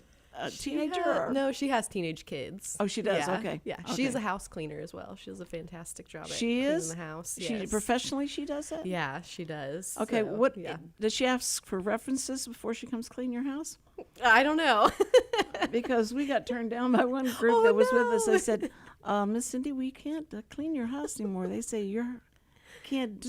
[SPEAKER 3] a teenager? or?
[SPEAKER 4] No, she has teenage kids.
[SPEAKER 3] Oh, she does?
[SPEAKER 4] Yeah.
[SPEAKER 3] Okay.
[SPEAKER 4] Yeah,
[SPEAKER 3] Okay.
[SPEAKER 4] she's a house cleaner as well. She does a fantastic job at
[SPEAKER 3] She
[SPEAKER 4] cleaning
[SPEAKER 3] is?
[SPEAKER 4] the house.
[SPEAKER 3] She
[SPEAKER 4] Yes.
[SPEAKER 3] professionally she does that?
[SPEAKER 4] Yeah, she does.
[SPEAKER 3] Okay,
[SPEAKER 4] So,
[SPEAKER 3] what
[SPEAKER 4] Yeah.
[SPEAKER 3] does she ask for references before she comes clean your house?
[SPEAKER 4] I don't know.
[SPEAKER 3] Because we got turned down by one group
[SPEAKER 4] Oh,
[SPEAKER 3] that was with us.
[SPEAKER 4] no.
[SPEAKER 3] They said, Miss Cindy, we can't clean your house anymore. They say you're can't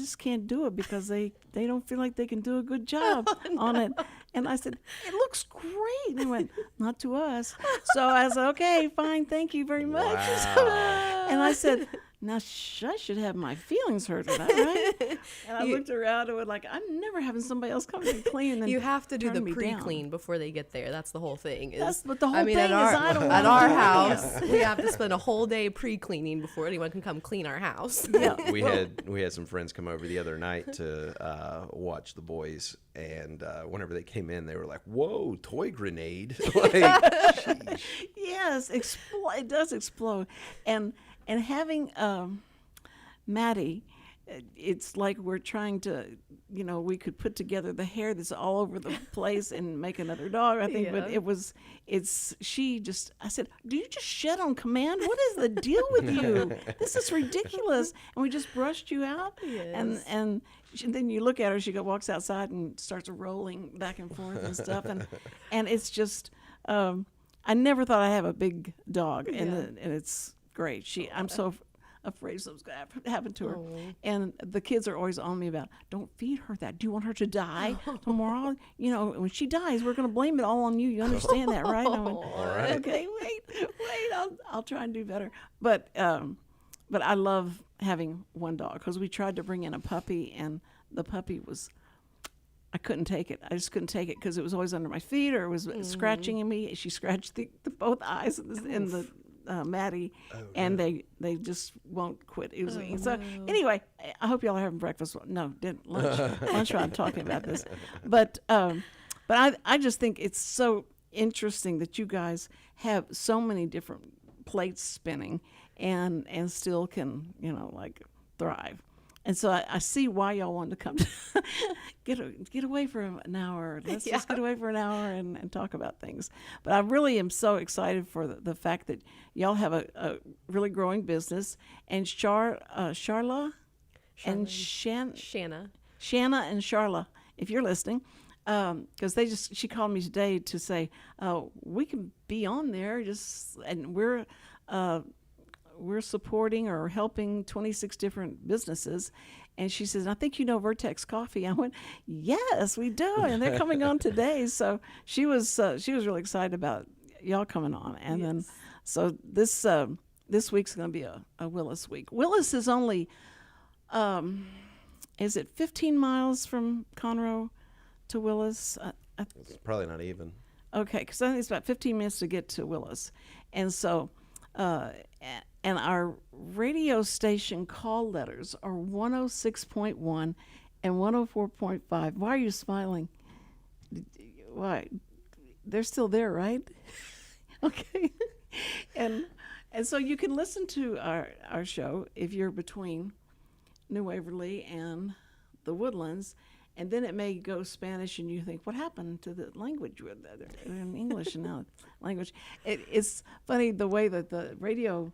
[SPEAKER 3] do it because they don't feel like they can do a good job on it. And I said, it looks great. And they went, not to us. So I said, okay, fine, thank you very much.
[SPEAKER 5] Wow.
[SPEAKER 3] And I said, now I should have my feelings hurt with that, right? And I looked around and was like, I'm never having somebody else come and clean. And
[SPEAKER 4] You have to do the
[SPEAKER 3] turn me down.
[SPEAKER 4] pre-clean before they get there. That's the whole thing.
[SPEAKER 3] That's what the whole
[SPEAKER 4] I mean,
[SPEAKER 3] thing
[SPEAKER 4] at
[SPEAKER 3] is.
[SPEAKER 4] our,
[SPEAKER 3] I don't
[SPEAKER 4] at
[SPEAKER 3] wanna
[SPEAKER 4] our
[SPEAKER 3] do any of
[SPEAKER 4] house, we have to spend a whole day pre-cleaning before anyone can come clean our house.
[SPEAKER 3] Yeah.
[SPEAKER 5] We had some friends come over the other night to watch the boys, and whenever they came in, they were like, "Whoa, toy grenade!" Like, sheesh.
[SPEAKER 3] Yes, it does explode. And having Maddie, it's like we're trying to, we could put together the hair that's all over the place and make another dog, I think. But
[SPEAKER 4] Yeah.
[SPEAKER 3] I said, do you just shed on command? What is the deal with you? This is ridiculous. And we just brushed you out.
[SPEAKER 4] Yes.
[SPEAKER 3] And then you look at her, she walks outside and starts rolling back and forth and stuff. And it's just, I never thought I'd have a big dog. And it's great. I'm so afraid something's going to happen to her.
[SPEAKER 4] Oh.
[SPEAKER 3] And the kids are always on me about, don't feed her that. Do you want her to die tomorrow? When she dies, we're going to blame it all on you. You understand that, right? And I went,
[SPEAKER 5] All right.
[SPEAKER 3] okay, wait, I'll try and do better. But I love having one dog because we tried to bring in a puppy, and the puppy I couldn't take it. I just couldn't take it because it was always under my feet or it was scratching at me. She scratched both eyes in the Maddie, and they just won't quit oozing. So anyway, I hope y'all are having breakfast. No, lunch. Lunch while I'm talking about this, but I just think it's so interesting that you guys have so many different plates spinning and still can thrive. And so I see why y'all wanted to come get away for an hour. Let's just get away for an hour and talk about things. But I really am so excited for the fact that y'all have a really growing business. And Sharla and
[SPEAKER 4] Shanna.
[SPEAKER 3] Shanna and Sharla, if you're listening, because she called me today to say we can be on there, and we're supporting or helping 26 different businesses. And she says, I think you know Vertex Coffee. I went, yes, we do, and they're coming on today. So she was really excited about y'all coming on. And then so this week's going to be a Willis week. Willis is only is it 15 miles from Conroe to Willis?
[SPEAKER 5] It's probably not even.
[SPEAKER 3] Okay, because I think it's about 15 minutes to get to Willis. And so, and our radio station call letters are 106.1 and 104.5. Why are you smiling? Why? They're still there, right? Okay. And so you can listen to our show if you're between New Waverly and the Woodlands, and then it may go Spanish, and you think, what happened to the language? They're in English and now language. It's funny the way that the radio.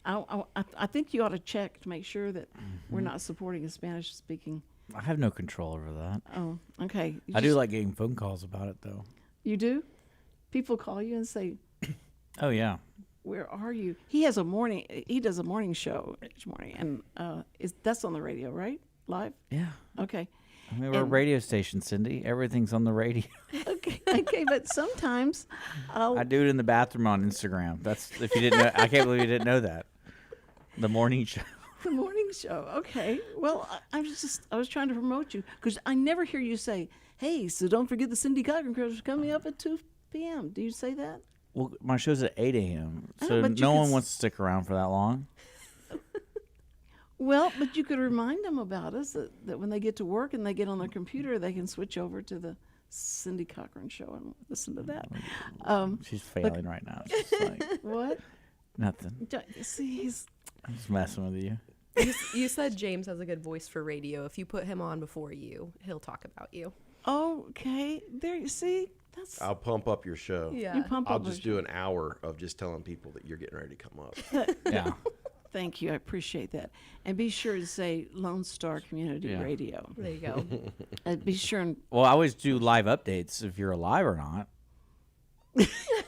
[SPEAKER 3] I think you ought to check to make sure that we're not supporting a Spanish-speaking.
[SPEAKER 6] I have no control over that.
[SPEAKER 3] Oh, okay.
[SPEAKER 6] I do like getting phone calls about it, though.
[SPEAKER 3] You do? People call you and say,
[SPEAKER 6] Oh, yeah.
[SPEAKER 3] where are you? He does a morning show each morning, and that's on the radio, right? Live?
[SPEAKER 6] Yeah.
[SPEAKER 3] Okay.
[SPEAKER 6] I mean, we're a radio station, Cindy. Everything's on the radio.
[SPEAKER 3] Okay, but sometimes
[SPEAKER 6] I do it in the bathroom on Instagram. That's if you didn't know. I can't believe you didn't know that. The morning show.
[SPEAKER 3] the morning show. Okay. Well, I was trying to promote you because I never hear you say, "Hey, so don't forget the Cindy Cochran Cruise is coming up at 2 p.m." Do you say that?
[SPEAKER 6] Well, my show's at 8 a.m., so
[SPEAKER 3] but you
[SPEAKER 6] no
[SPEAKER 3] could
[SPEAKER 6] one wants to stick around for that long.
[SPEAKER 3] Well, but you could remind them about us that when they get to work and they get on their computer, they can switch over to the Cindy Cochran show and listen to that.
[SPEAKER 6] She's failing right now. It's just like,
[SPEAKER 3] What?
[SPEAKER 6] nothing.
[SPEAKER 3] See,
[SPEAKER 6] I'm just messing with you.
[SPEAKER 4] You said James has a good voice for radio. If you put him on before you, he'll talk about you.
[SPEAKER 3] okay. There you see. That's
[SPEAKER 5] I'll pump up your show.
[SPEAKER 4] Yeah.
[SPEAKER 3] you pump
[SPEAKER 5] I'll
[SPEAKER 3] up
[SPEAKER 5] just
[SPEAKER 3] our-
[SPEAKER 5] do an hour of just telling people that you're getting ready to come up.
[SPEAKER 6] Yeah.
[SPEAKER 3] Thank you. I appreciate that. And be sure to say Lone Star Community
[SPEAKER 6] Yeah.
[SPEAKER 3] Radio.
[SPEAKER 4] There you go.
[SPEAKER 3] Be sure and
[SPEAKER 6] Well, I always do live updates if you're alive or not.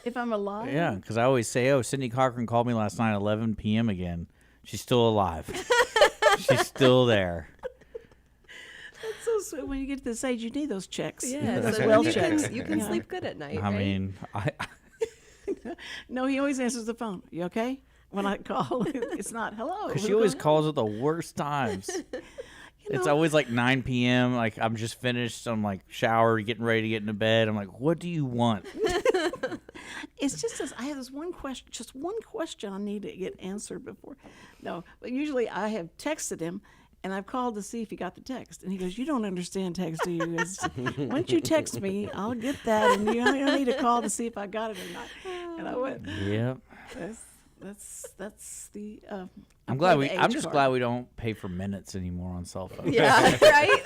[SPEAKER 3] if I'm alive.
[SPEAKER 6] Yeah, because I always say, "Oh, Cindy Cochran called me last night at 11 p.m. again. She's still alive. She's still there."
[SPEAKER 3] That's so sweet. When you get to this age, you need those checks.
[SPEAKER 4] Yeah,
[SPEAKER 3] those
[SPEAKER 4] so
[SPEAKER 3] well
[SPEAKER 4] you
[SPEAKER 3] checks.
[SPEAKER 4] can sleep good at night,
[SPEAKER 6] I
[SPEAKER 4] right?
[SPEAKER 6] mean,
[SPEAKER 3] No, he always answers the phone. You okay? When I call, it's not hello.
[SPEAKER 6] because she always calls at the worst times. It's always like 9 p.m. Like I'm just finished. I'm like showered, getting ready to get into bed. I'm like, "What do you want?"
[SPEAKER 3] It's just this. I have this one question. Just one question I need to get answered before. No, but usually I have texted him, and I've called to see if he got the text, and he goes, "You don't understand text, do you? Once you text me, I'll get that, and you don't need to call to see if I got it or not." And I went,
[SPEAKER 6] Yep.
[SPEAKER 3] "That's the."
[SPEAKER 6] I'm just glad we don't pay for minutes anymore on cell phones.
[SPEAKER 4] Yeah, right?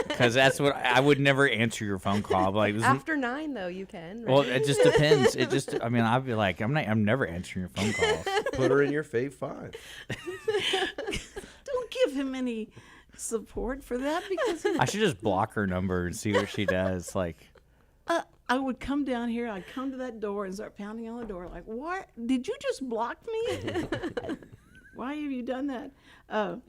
[SPEAKER 6] Because that's what I would never answer your phone call. I'm like, this is-
[SPEAKER 4] After 9, though, you can. Right?
[SPEAKER 6] well, it just depends. I mean, I'd be like, I'm never answering your phone calls.
[SPEAKER 5] Put her in your fave 5.
[SPEAKER 3] Don't give him any support for that because
[SPEAKER 6] I should just block her number and see what she does. Like,
[SPEAKER 3] I would come down here, I'd come to that door and start pounding on the door like, "What? Did you just block me? Why have you done that?"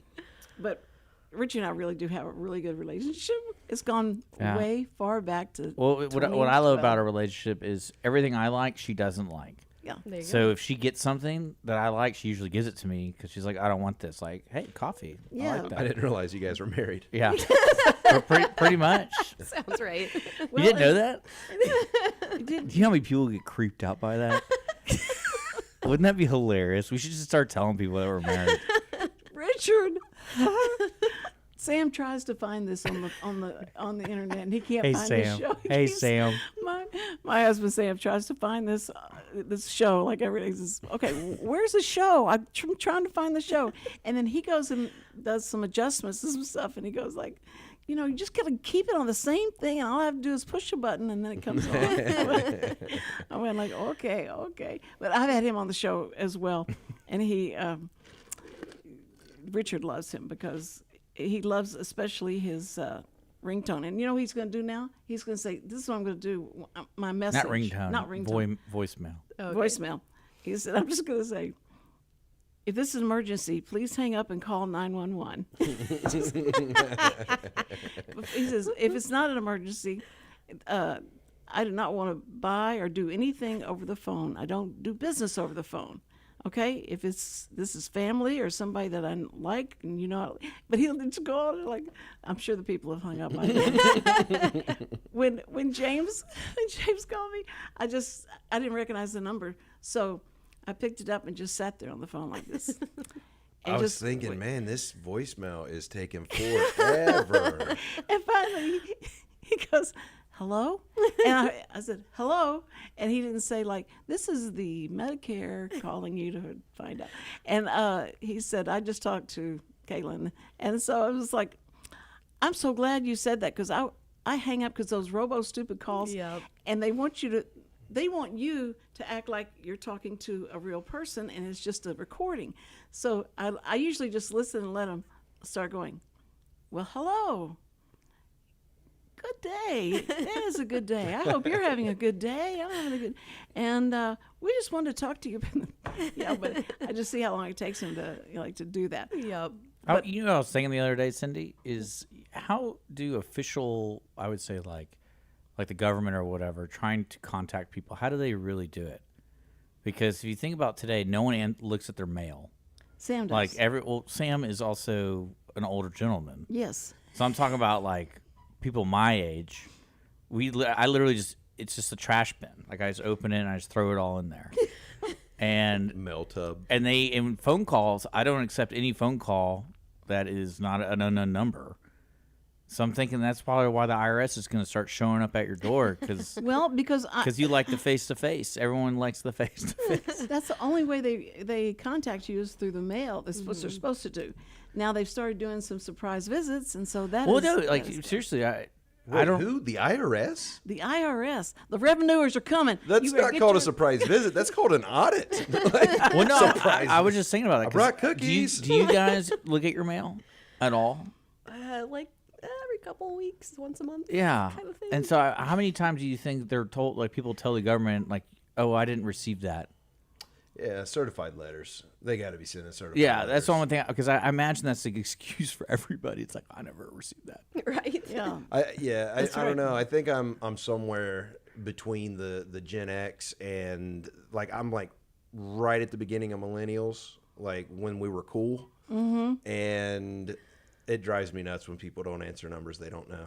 [SPEAKER 3] But Richie and I really do have a really good relationship. It's gone
[SPEAKER 6] Yeah.
[SPEAKER 3] way far back to
[SPEAKER 6] well, what I love about our relationship is everything I like, she doesn't like.
[SPEAKER 3] Yeah.
[SPEAKER 4] There you go.
[SPEAKER 6] So if she gets something that I like, she usually gives it to me because she's like, "I don't want this." Like, "Hey, coffee." I
[SPEAKER 3] Yeah.
[SPEAKER 6] like that.
[SPEAKER 5] I didn't realize you guys were married.
[SPEAKER 6] Yeah. But pretty much.
[SPEAKER 4] Sounds right.
[SPEAKER 6] You didn't know that?
[SPEAKER 3] It did-
[SPEAKER 6] Do you know how many people get creeped out by that? Wouldn't that be hilarious? We should just start telling people that we're married.
[SPEAKER 3] Richard. Sam tries to find this on the internet, and he can't
[SPEAKER 6] Hey,
[SPEAKER 3] find
[SPEAKER 6] Sam.
[SPEAKER 3] this show. He
[SPEAKER 6] Hey,
[SPEAKER 3] keeps-
[SPEAKER 6] Sam.
[SPEAKER 3] My husband Sam tries to find this show like everything. He says, "Okay, where's the show? I'm trying to find the show." And then he goes and does some adjustments and some stuff, and he goes like, "You just gotta keep it on the same thing, and all I have to do is push a button, and then it comes on." I went like, okay. But I've had him on the show as well, and Richard loves him because he loves especially his ringtone. And you know what he's going to do now? He's going to say, "This is what I'm going to do. My message,
[SPEAKER 6] Not ringtone.
[SPEAKER 3] not ringtone,
[SPEAKER 6] Voicemail.
[SPEAKER 4] Okay.
[SPEAKER 3] voicemail." He said, "I'm just going to say, if this is an emergency, please hang up and call 911." He says, "If it's not an emergency, I do not want to buy or do anything over the phone. I don't do business over the phone. Okay, if this is family or somebody that I like, and you know," but he'll just go on like, I'm sure the people have hung up by now. when James called me, I didn't recognize the number, so I picked it up and just sat there on the phone like this.
[SPEAKER 5] I was thinking, man, this voicemail is taking forever.
[SPEAKER 3] And finally, he goes, "Hello?" And I said, "Hello?" And he didn't say, like, "This is the Medicare calling you to find out." And he said, "I just talked to Caitlin." And so I was like, I'm so glad you said that, because I hang up because those robo-stupid calls,
[SPEAKER 4] Yep.
[SPEAKER 3] and they want you to act like you're talking to a real person, and it's just a recording. So I usually just listen and let them start going, "Well, hello. Good day. It is a good day. I hope you're having a good day. I'm having a good." And we just wanted to talk to you. But I just see how long it takes him to do that.
[SPEAKER 4] Yep.
[SPEAKER 6] You know what I was thinking the other day, Cindy, is how do official, I would say like the government or whatever, trying to contact people, how do they really do it? Because if you think about today, no one looks at their mail.
[SPEAKER 3] Sam does.
[SPEAKER 6] Like Sam is also an older gentleman.
[SPEAKER 3] Yes.
[SPEAKER 6] So I'm talking about like people my age. I literally it's just a trash bin. Like I just open it and I just throw it all in there. And
[SPEAKER 5] Mail tub.
[SPEAKER 6] and in phone calls, I don't accept any phone call that is not an unknown number. So I'm thinking that's probably why the IRS is going to start showing up at your door, because
[SPEAKER 3] Well, because
[SPEAKER 6] you like the face-to-face. Everyone likes the face-to-face.
[SPEAKER 3] that's the only way they contact you is through the mail. That's what they're supposed to do. Now they've started doing some surprise visits, and so that
[SPEAKER 6] Well,
[SPEAKER 3] is-
[SPEAKER 6] no,
[SPEAKER 3] that
[SPEAKER 6] like
[SPEAKER 3] is-
[SPEAKER 6] seriously, I
[SPEAKER 5] Wait,
[SPEAKER 6] don't.
[SPEAKER 5] who? The IRS?
[SPEAKER 3] the IRS, the revenuers are coming.
[SPEAKER 5] That's
[SPEAKER 3] You better
[SPEAKER 5] not
[SPEAKER 3] get
[SPEAKER 5] called
[SPEAKER 3] your-
[SPEAKER 5] a surprise visit. That's called an audit.
[SPEAKER 6] Well, no, I was just thinking about that.
[SPEAKER 5] I brought
[SPEAKER 6] 'cause
[SPEAKER 5] cookies.
[SPEAKER 6] Do you guys look at your mail at all?
[SPEAKER 4] Like every couple of weeks, once a month.
[SPEAKER 6] Yeah.
[SPEAKER 4] Kind of thing.
[SPEAKER 6] And so, how many times do you think they're told? Like people tell the government, like, "Oh, I didn't receive that."
[SPEAKER 5] Yeah, certified letters. They got to be sending certified
[SPEAKER 6] Yeah,
[SPEAKER 5] letters.
[SPEAKER 6] that's the only thing. Because I imagine that's the excuse for everybody. It's like I never received that.
[SPEAKER 4] Right.
[SPEAKER 3] Yeah.
[SPEAKER 5] I
[SPEAKER 3] That's
[SPEAKER 5] don't
[SPEAKER 3] right.
[SPEAKER 5] know. I think I'm somewhere between the Gen X and like I'm like right at the beginning of millennials, like when we were cool. Mm-hmm. And it drives me nuts when people don't answer numbers they don't know.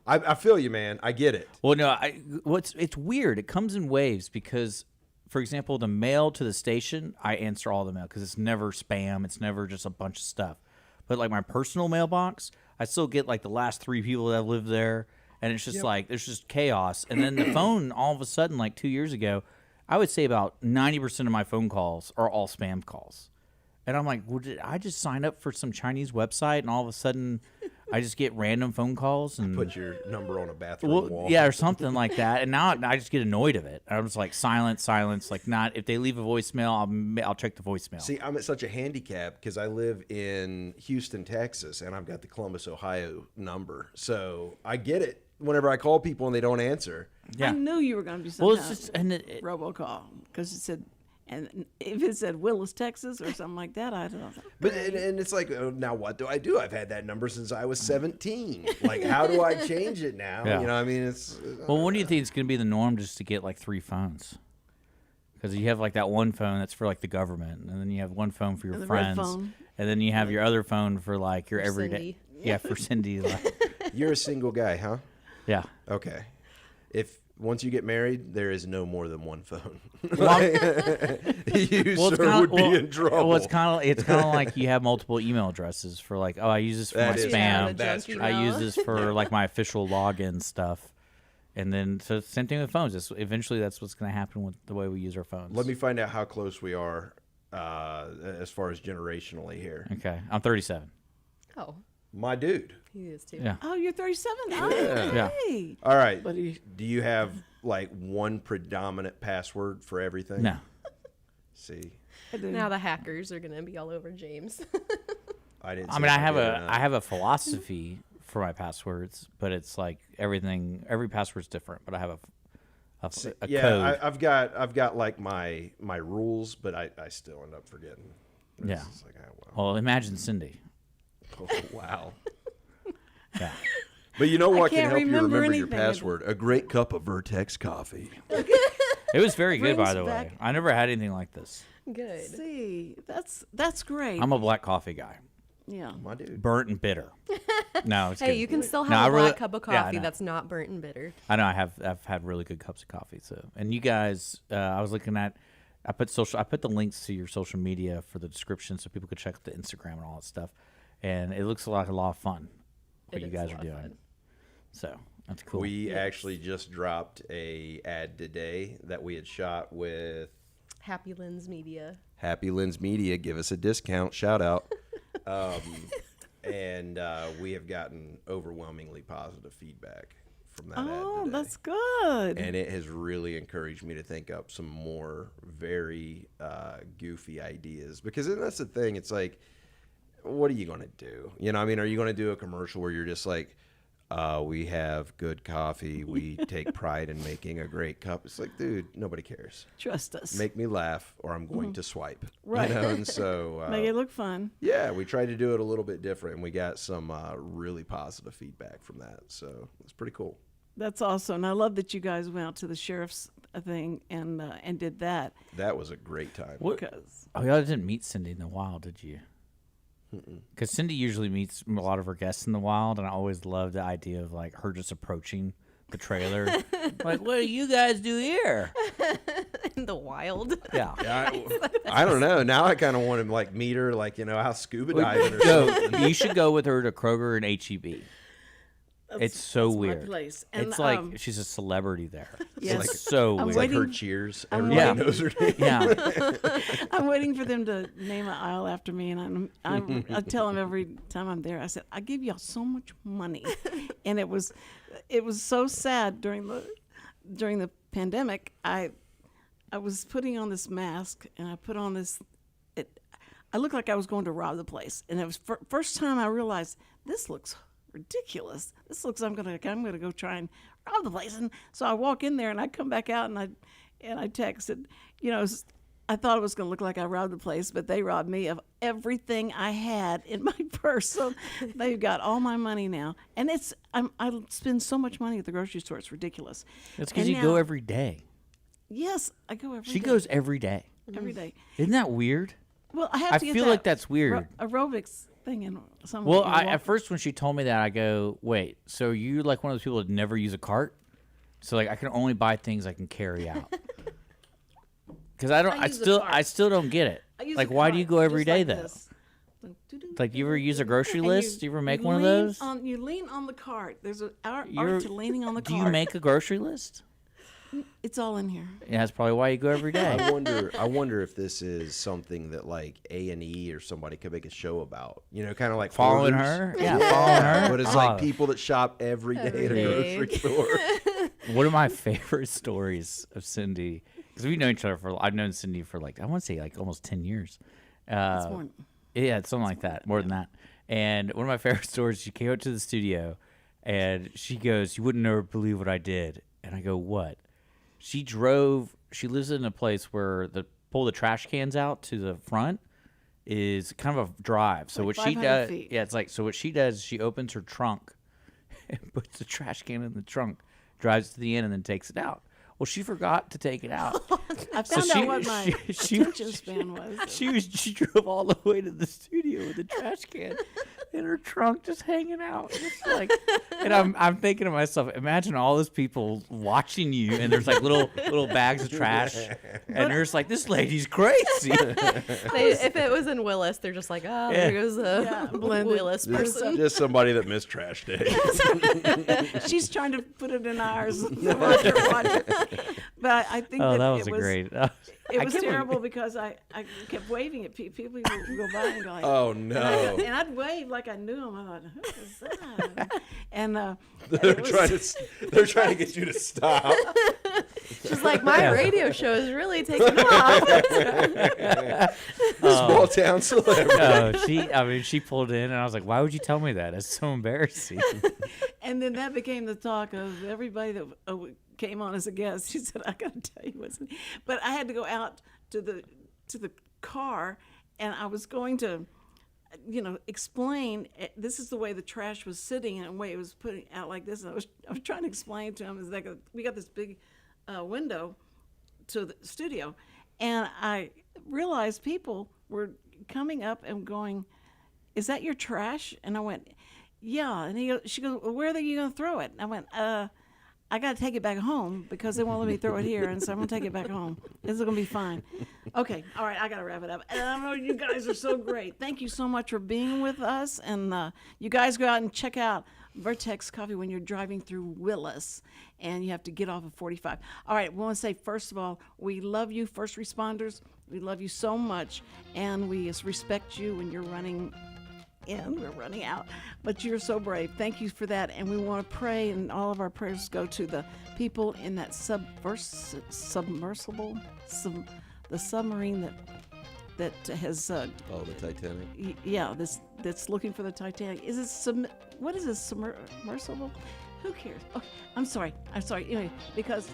[SPEAKER 5] I feel you, man. I get it.
[SPEAKER 6] Well, no, it's weird. It comes in waves because, for example, the mail to the station, I answer all the mail because it's never spam. It's never just a bunch of stuff. But like my personal mailbox, I still get like the last 3 people that live there, and it's just like there's just chaos. And then the phone, all of a sudden, like 2 years ago, I would say about 90% of my phone calls are all spam calls. And I'm like, well, did I just sign up for some Chinese website, and all of a sudden, I just get random phone calls and
[SPEAKER 5] Put your number on a bathroom wall.
[SPEAKER 6] yeah, or something like that. And now I just get annoyed of it. I'm just like silence. Like not if they leave a voicemail, I'll check the voicemail.
[SPEAKER 5] See, I'm at such a handicap because I live in Houston, Texas, and I've got the Columbus, Ohio number. So I get it whenever I call people and they don't answer.
[SPEAKER 6] Yeah.
[SPEAKER 3] I knew you were going to do some
[SPEAKER 6] Well,
[SPEAKER 3] kind
[SPEAKER 6] it's just
[SPEAKER 3] of robocall, because it said, and if it said Willis, Texas, or something like that, I don't know.
[SPEAKER 5] But and it's like, oh, now what do I do? I've had that number since I was 17. Like, how do I change it now?
[SPEAKER 6] Yeah.
[SPEAKER 5] You know, I mean, it's.
[SPEAKER 6] Well, when do you think it's going to be the norm just to get like 3 phones? Because you have like that one phone that's for like the government, and then you have one phone for your
[SPEAKER 3] And the red
[SPEAKER 6] friends,
[SPEAKER 3] phone.
[SPEAKER 6] and then you have your other phone for like your
[SPEAKER 4] For
[SPEAKER 6] everyday.
[SPEAKER 4] Cindy.
[SPEAKER 6] Yeah, for Cindy. Like,
[SPEAKER 5] You're a single guy, huh?
[SPEAKER 6] yeah.
[SPEAKER 5] Okay. Once you get married, there is no more than one phone.
[SPEAKER 6] Well,
[SPEAKER 5] You
[SPEAKER 6] Well, it's
[SPEAKER 5] sir
[SPEAKER 6] kinda-
[SPEAKER 5] would
[SPEAKER 6] well,
[SPEAKER 5] be in trouble.
[SPEAKER 6] Well, it's kind of like you have multiple email addresses for like, oh, I use this for
[SPEAKER 5] That
[SPEAKER 6] my
[SPEAKER 5] is-
[SPEAKER 6] spam.
[SPEAKER 4] the
[SPEAKER 5] That's
[SPEAKER 4] junk
[SPEAKER 5] true.
[SPEAKER 6] I
[SPEAKER 4] email.
[SPEAKER 6] use this for like my official login stuff. And then so same thing with phones. Eventually, that's what's going to happen with the way we use our phones.
[SPEAKER 5] Let me find out how close we are as far as generationally here.
[SPEAKER 6] Okay, I'm 37.
[SPEAKER 4] Oh,
[SPEAKER 5] My dude.
[SPEAKER 4] he is too.
[SPEAKER 6] Yeah.
[SPEAKER 3] Oh, you're 37?
[SPEAKER 6] Yeah.
[SPEAKER 3] Hey.
[SPEAKER 5] All right.
[SPEAKER 3] Buddy.
[SPEAKER 5] Do you have like one predominant password for everything?
[SPEAKER 6] No.
[SPEAKER 5] See,
[SPEAKER 3] I do.
[SPEAKER 4] Now the hackers are gonna be all over James.
[SPEAKER 5] I didn't.
[SPEAKER 6] I
[SPEAKER 5] say
[SPEAKER 6] mean, I
[SPEAKER 5] if
[SPEAKER 6] have
[SPEAKER 5] did or not.
[SPEAKER 6] a philosophy for my passwords, but it's like every password's different. But I have a code.
[SPEAKER 5] I've got like my rules, but I still end up forgetting.
[SPEAKER 6] Yeah.
[SPEAKER 5] It's like, well.
[SPEAKER 6] Well, imagine Cindy.
[SPEAKER 5] Oh, wow.
[SPEAKER 6] Yeah.
[SPEAKER 5] But you know what can
[SPEAKER 3] can't
[SPEAKER 5] help you
[SPEAKER 3] remember
[SPEAKER 5] remember your
[SPEAKER 3] anything.
[SPEAKER 5] password? A great cup of Vertex coffee.
[SPEAKER 6] It was very good, by
[SPEAKER 3] Brings
[SPEAKER 6] the way.
[SPEAKER 3] back-
[SPEAKER 6] I never had anything like this.
[SPEAKER 4] Good.
[SPEAKER 3] See, that's great.
[SPEAKER 6] I'm a black coffee guy.
[SPEAKER 3] yeah.
[SPEAKER 5] My dude.
[SPEAKER 6] Burnt and bitter. No, it's
[SPEAKER 4] Hey,
[SPEAKER 6] good.
[SPEAKER 4] you can still have
[SPEAKER 6] No, I
[SPEAKER 4] a black
[SPEAKER 6] really-
[SPEAKER 4] cup of
[SPEAKER 6] yeah, I
[SPEAKER 4] coffee
[SPEAKER 6] know.
[SPEAKER 4] that's not burnt and bitter.
[SPEAKER 6] I know I've had really good cups of coffee. So, and you guys, I was looking at, I put the links to your social media for the description so people could check the Instagram and all that stuff. And it looks like a lot of fun what
[SPEAKER 4] It
[SPEAKER 6] you
[SPEAKER 4] is
[SPEAKER 6] guys
[SPEAKER 4] a
[SPEAKER 6] are
[SPEAKER 4] lot of
[SPEAKER 6] doing.
[SPEAKER 4] fun.
[SPEAKER 6] So that's cool.
[SPEAKER 5] We actually just dropped a ad today that we had shot with
[SPEAKER 4] Happy Lens Media.
[SPEAKER 5] Happy Lens Media. Give us a discount. Shout out. And we have gotten overwhelmingly positive feedback from that ad
[SPEAKER 3] Oh,
[SPEAKER 5] today.
[SPEAKER 3] that's good.
[SPEAKER 5] And it has really encouraged me to think up some more very goofy ideas. Because then that's the thing. It's like, what are you going to do? You know, I mean, are you going to do a commercial where you're just like, we have good coffee. We take pride in making a great cup. It's like, dude, nobody cares.
[SPEAKER 3] Trust us.
[SPEAKER 5] Make me laugh or I'm going to swipe.
[SPEAKER 3] Right.
[SPEAKER 5] You know, and so,
[SPEAKER 3] Make it look fun.
[SPEAKER 5] yeah, we tried to do it a little bit different, and we got some really positive feedback from that. So it's pretty cool.
[SPEAKER 3] That's awesome. And I love that you guys went out to the sheriff's thing and did that.
[SPEAKER 5] That was a great time.
[SPEAKER 3] Because
[SPEAKER 6] Oh, y'all didn't meet Cindy in the wild, did you? Because Cindy usually meets a lot of her guests in the wild, and I always love the idea of like her just approaching the trailer, like, "What do you guys do here?"
[SPEAKER 4] In the wild.
[SPEAKER 6] Yeah.
[SPEAKER 5] I don't know. Now I kind of want to like meet her, like, you know, how scuba diving or something.
[SPEAKER 6] Go. You should go with her to Kroger and HEB. It's so
[SPEAKER 3] that's my
[SPEAKER 6] weird.
[SPEAKER 3] place. And,
[SPEAKER 6] It's like she's a celebrity there.
[SPEAKER 3] Yes.
[SPEAKER 6] It's so
[SPEAKER 3] I'm
[SPEAKER 5] It's
[SPEAKER 6] weird.
[SPEAKER 5] like her
[SPEAKER 3] waiting-
[SPEAKER 5] Cheers.
[SPEAKER 3] I'm
[SPEAKER 5] Everybody
[SPEAKER 6] waiting-
[SPEAKER 5] knows her name.
[SPEAKER 6] Yeah.
[SPEAKER 3] I'm waiting for them to name an aisle after me, and I tell them every time I'm there. I said, I give y'all so much money, and it was so sad during the pandemic. I was putting on this mask, and I put on this. I looked like I was going to rob the place, and it was first time I realized this looks ridiculous. This looks I'm gonna go try and rob the place. And so I walk in there and I come back out and I texted, you know, I thought it was gonna look like I robbed the place, but they robbed me of everything I had in my purse. So they've got all my money now, and I spend so much money at the grocery store. It's ridiculous.
[SPEAKER 6] It's because
[SPEAKER 3] And
[SPEAKER 6] you go
[SPEAKER 3] now-
[SPEAKER 6] every day.
[SPEAKER 3] Yes, I go every
[SPEAKER 6] She
[SPEAKER 3] day.
[SPEAKER 6] goes every day.
[SPEAKER 3] every day.
[SPEAKER 6] Isn't that weird?
[SPEAKER 3] Well, I have
[SPEAKER 6] I
[SPEAKER 3] to get
[SPEAKER 6] feel
[SPEAKER 3] that
[SPEAKER 6] like that's weird.
[SPEAKER 3] aerobics thing in some.
[SPEAKER 6] Well, at first when she told me that, I go, "Wait, so you like one of those people that never use a cart? So like I can only buy things I can carry out." Because I
[SPEAKER 3] use a cart.
[SPEAKER 6] still don't get it.
[SPEAKER 3] I use
[SPEAKER 6] Like,
[SPEAKER 3] a
[SPEAKER 6] why do you
[SPEAKER 3] cart,
[SPEAKER 6] go every
[SPEAKER 3] just
[SPEAKER 6] day
[SPEAKER 3] like
[SPEAKER 6] though?
[SPEAKER 3] this.
[SPEAKER 6] Like, you ever use a grocery
[SPEAKER 3] And
[SPEAKER 6] list? Do you ever make one of
[SPEAKER 3] lean
[SPEAKER 6] those?
[SPEAKER 3] You lean on the cart. There's an art
[SPEAKER 6] You're-
[SPEAKER 3] to leaning on the
[SPEAKER 6] Do
[SPEAKER 3] cart.
[SPEAKER 6] you make a grocery list?
[SPEAKER 3] It's all in here.
[SPEAKER 6] Yeah, that's probably why you go every day.
[SPEAKER 5] I wonder if this is something that like A&E or somebody could make a show about. You know, kind of like
[SPEAKER 6] Following
[SPEAKER 5] Hoarders.
[SPEAKER 6] her? Yeah, following her.
[SPEAKER 5] But it's
[SPEAKER 6] Oh.
[SPEAKER 5] like people that shop every day at a
[SPEAKER 4] day.
[SPEAKER 5] grocery store.
[SPEAKER 6] One of my favorite stories of Cindy, because we've known each other I've known Cindy for like, I want to say like almost 10 years.
[SPEAKER 3] It's more,
[SPEAKER 6] Yeah, it's something like that, more than that. And one of my favorite stories, she came up to the studio and she goes, "You wouldn't never believe what I did." And I go, "What?" She lives in a place where pull the trash cans out to the front is kind of a drive. So
[SPEAKER 3] Like
[SPEAKER 6] what she
[SPEAKER 3] 500
[SPEAKER 6] does,
[SPEAKER 3] feet.
[SPEAKER 6] yeah, it's like, so what she does, she opens her trunk and puts the trash can in the trunk, drives to the end, and then takes it out. Well, she forgot to take it out.
[SPEAKER 3] I found
[SPEAKER 6] she-
[SPEAKER 3] out what my
[SPEAKER 6] she-
[SPEAKER 3] attention span was.
[SPEAKER 6] She drove all the way to the studio with a trash can in her trunk, just hanging out. Just like, and I'm thinking to myself, imagine all those people watching you, and there's like little bags of trash, and they're just like, "This lady's crazy."
[SPEAKER 4] If it was in Willis, they're just like, oh,
[SPEAKER 6] Yeah.
[SPEAKER 4] there goes a
[SPEAKER 3] blended.
[SPEAKER 4] Willis person.
[SPEAKER 5] Just somebody that missed trash day.
[SPEAKER 3] She's trying to put it in ours. Watch her. But I think
[SPEAKER 6] Oh,
[SPEAKER 3] that
[SPEAKER 6] that was
[SPEAKER 3] it
[SPEAKER 6] a
[SPEAKER 3] was
[SPEAKER 6] great.
[SPEAKER 3] it
[SPEAKER 6] I
[SPEAKER 3] was
[SPEAKER 6] can't believe-
[SPEAKER 3] terrible because I kept waving at people. People would go by and go like,
[SPEAKER 5] Oh
[SPEAKER 3] and,
[SPEAKER 5] no.
[SPEAKER 3] and I'd wave like I knew them. I thought, who is that? And
[SPEAKER 5] They're trying to get you to stop.
[SPEAKER 4] She's like, my radio show is really taking off.
[SPEAKER 5] Small town celebrity.
[SPEAKER 6] She pulled in, and I was like, "Why would you tell me that? That's so embarrassing."
[SPEAKER 3] And then that became the talk of everybody that came on as a guest. She said, "I got to tell you what's," but I had to go out to the car, and I was going to, explain. This is the way the trash was sitting, and the way it was putting out like this. And I was trying to explain to him is like we got this big window to the studio, and I realized people were coming up and going, "Is that your trash?" And I went, "Yeah." And she goes, "Well, where are you going to throw it?" And I went, I got to take it back home because they won't let me throw it here, and so I'm going to take it back home. This is going to be fine. Okay, all right, I got to wrap it up. And I know you guys are so great. Thank you so much for being with us, and you guys go out and check out Vertex Coffee when you're driving through Willis, and you have to get off of 45. All right, we want to say, first of all, we love you, first responders. We love you so much, and we respect you when you're running in. We're running out, but you're so brave. Thank you for that, and we want to pray, and all of our prayers go to the people in that submersible, the submarine that has
[SPEAKER 5] The Titanic.
[SPEAKER 3] that's looking for the Titanic. Is it what is this, submersible? Who cares? Oh, I'm sorry. Anyway, because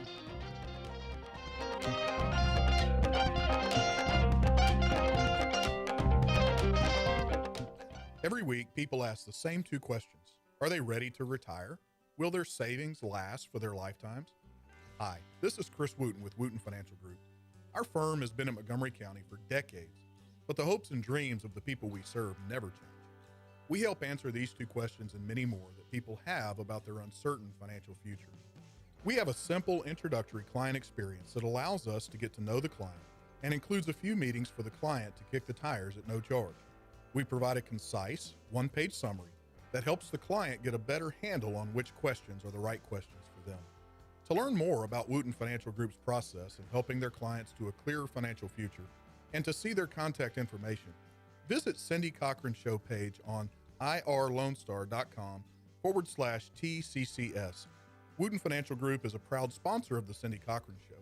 [SPEAKER 7] every week, people ask the same two questions. Are they ready to retire? Will their savings last for their lifetimes? Hi, this is Chris Wootton with Wootton Financial Group. Our firm has been in Montgomery County for decades, but the hopes and dreams of the people we serve never change. We help answer these two questions and many more that people have about their uncertain financial future. We have a simple introductory client experience that allows us to get to know the client and includes a few meetings for the client to kick the tires at no charge. We provide a concise, one-page summary that helps the client get a better handle on which questions are the right questions for them. To learn more about Wootton Financial Group's process of helping their clients to a clearer financial future and to see their contact information, visit Cindy Cochran's show page on irlonestar.com/TCCS. Wootton Financial Group is a proud sponsor of the Cindy Cochran Show.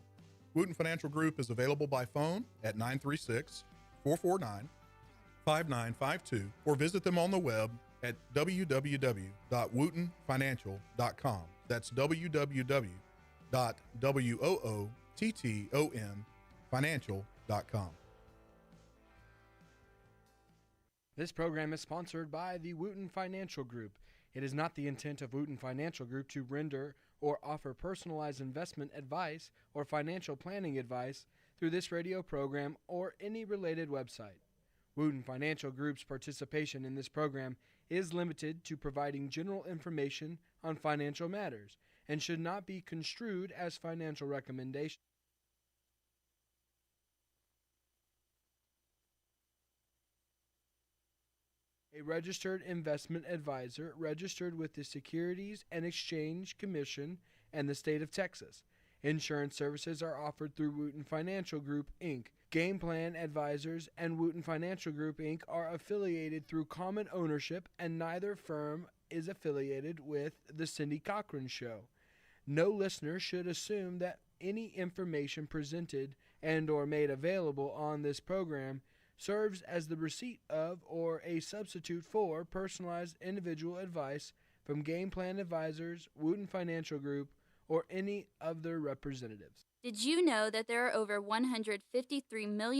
[SPEAKER 7] Wootton Financial Group is available by phone at 936-449-5952 or visit them on the web at www.woottonfinancial.com. That's www.woottonfinancial.com.
[SPEAKER 8] This program is sponsored by the Wootton Financial Group. It is not the intent of Wootton Financial Group to render or offer personalized investment advice or financial planning advice through this radio program or any related website. Wootton Financial Group's participation in this program is limited to providing general information on financial matters and should not be construed as financial recommendations. A registered investment advisor registered with the Securities and Exchange Commission and the state of Texas. Insurance services are offered through Wootton Financial Group, Inc. Game Plan Advisors and Wootton Financial Group, Inc. are affiliated through common ownership, and neither firm is affiliated with The Cindy Cochran Show. No listener should assume that any information presented and or made available on this program serves as the receipt of or a substitute for personalized individual advice from Game Plan Advisors, Wootton Financial Group, or any of their representatives.
[SPEAKER 9] Did you know that there are over 153 million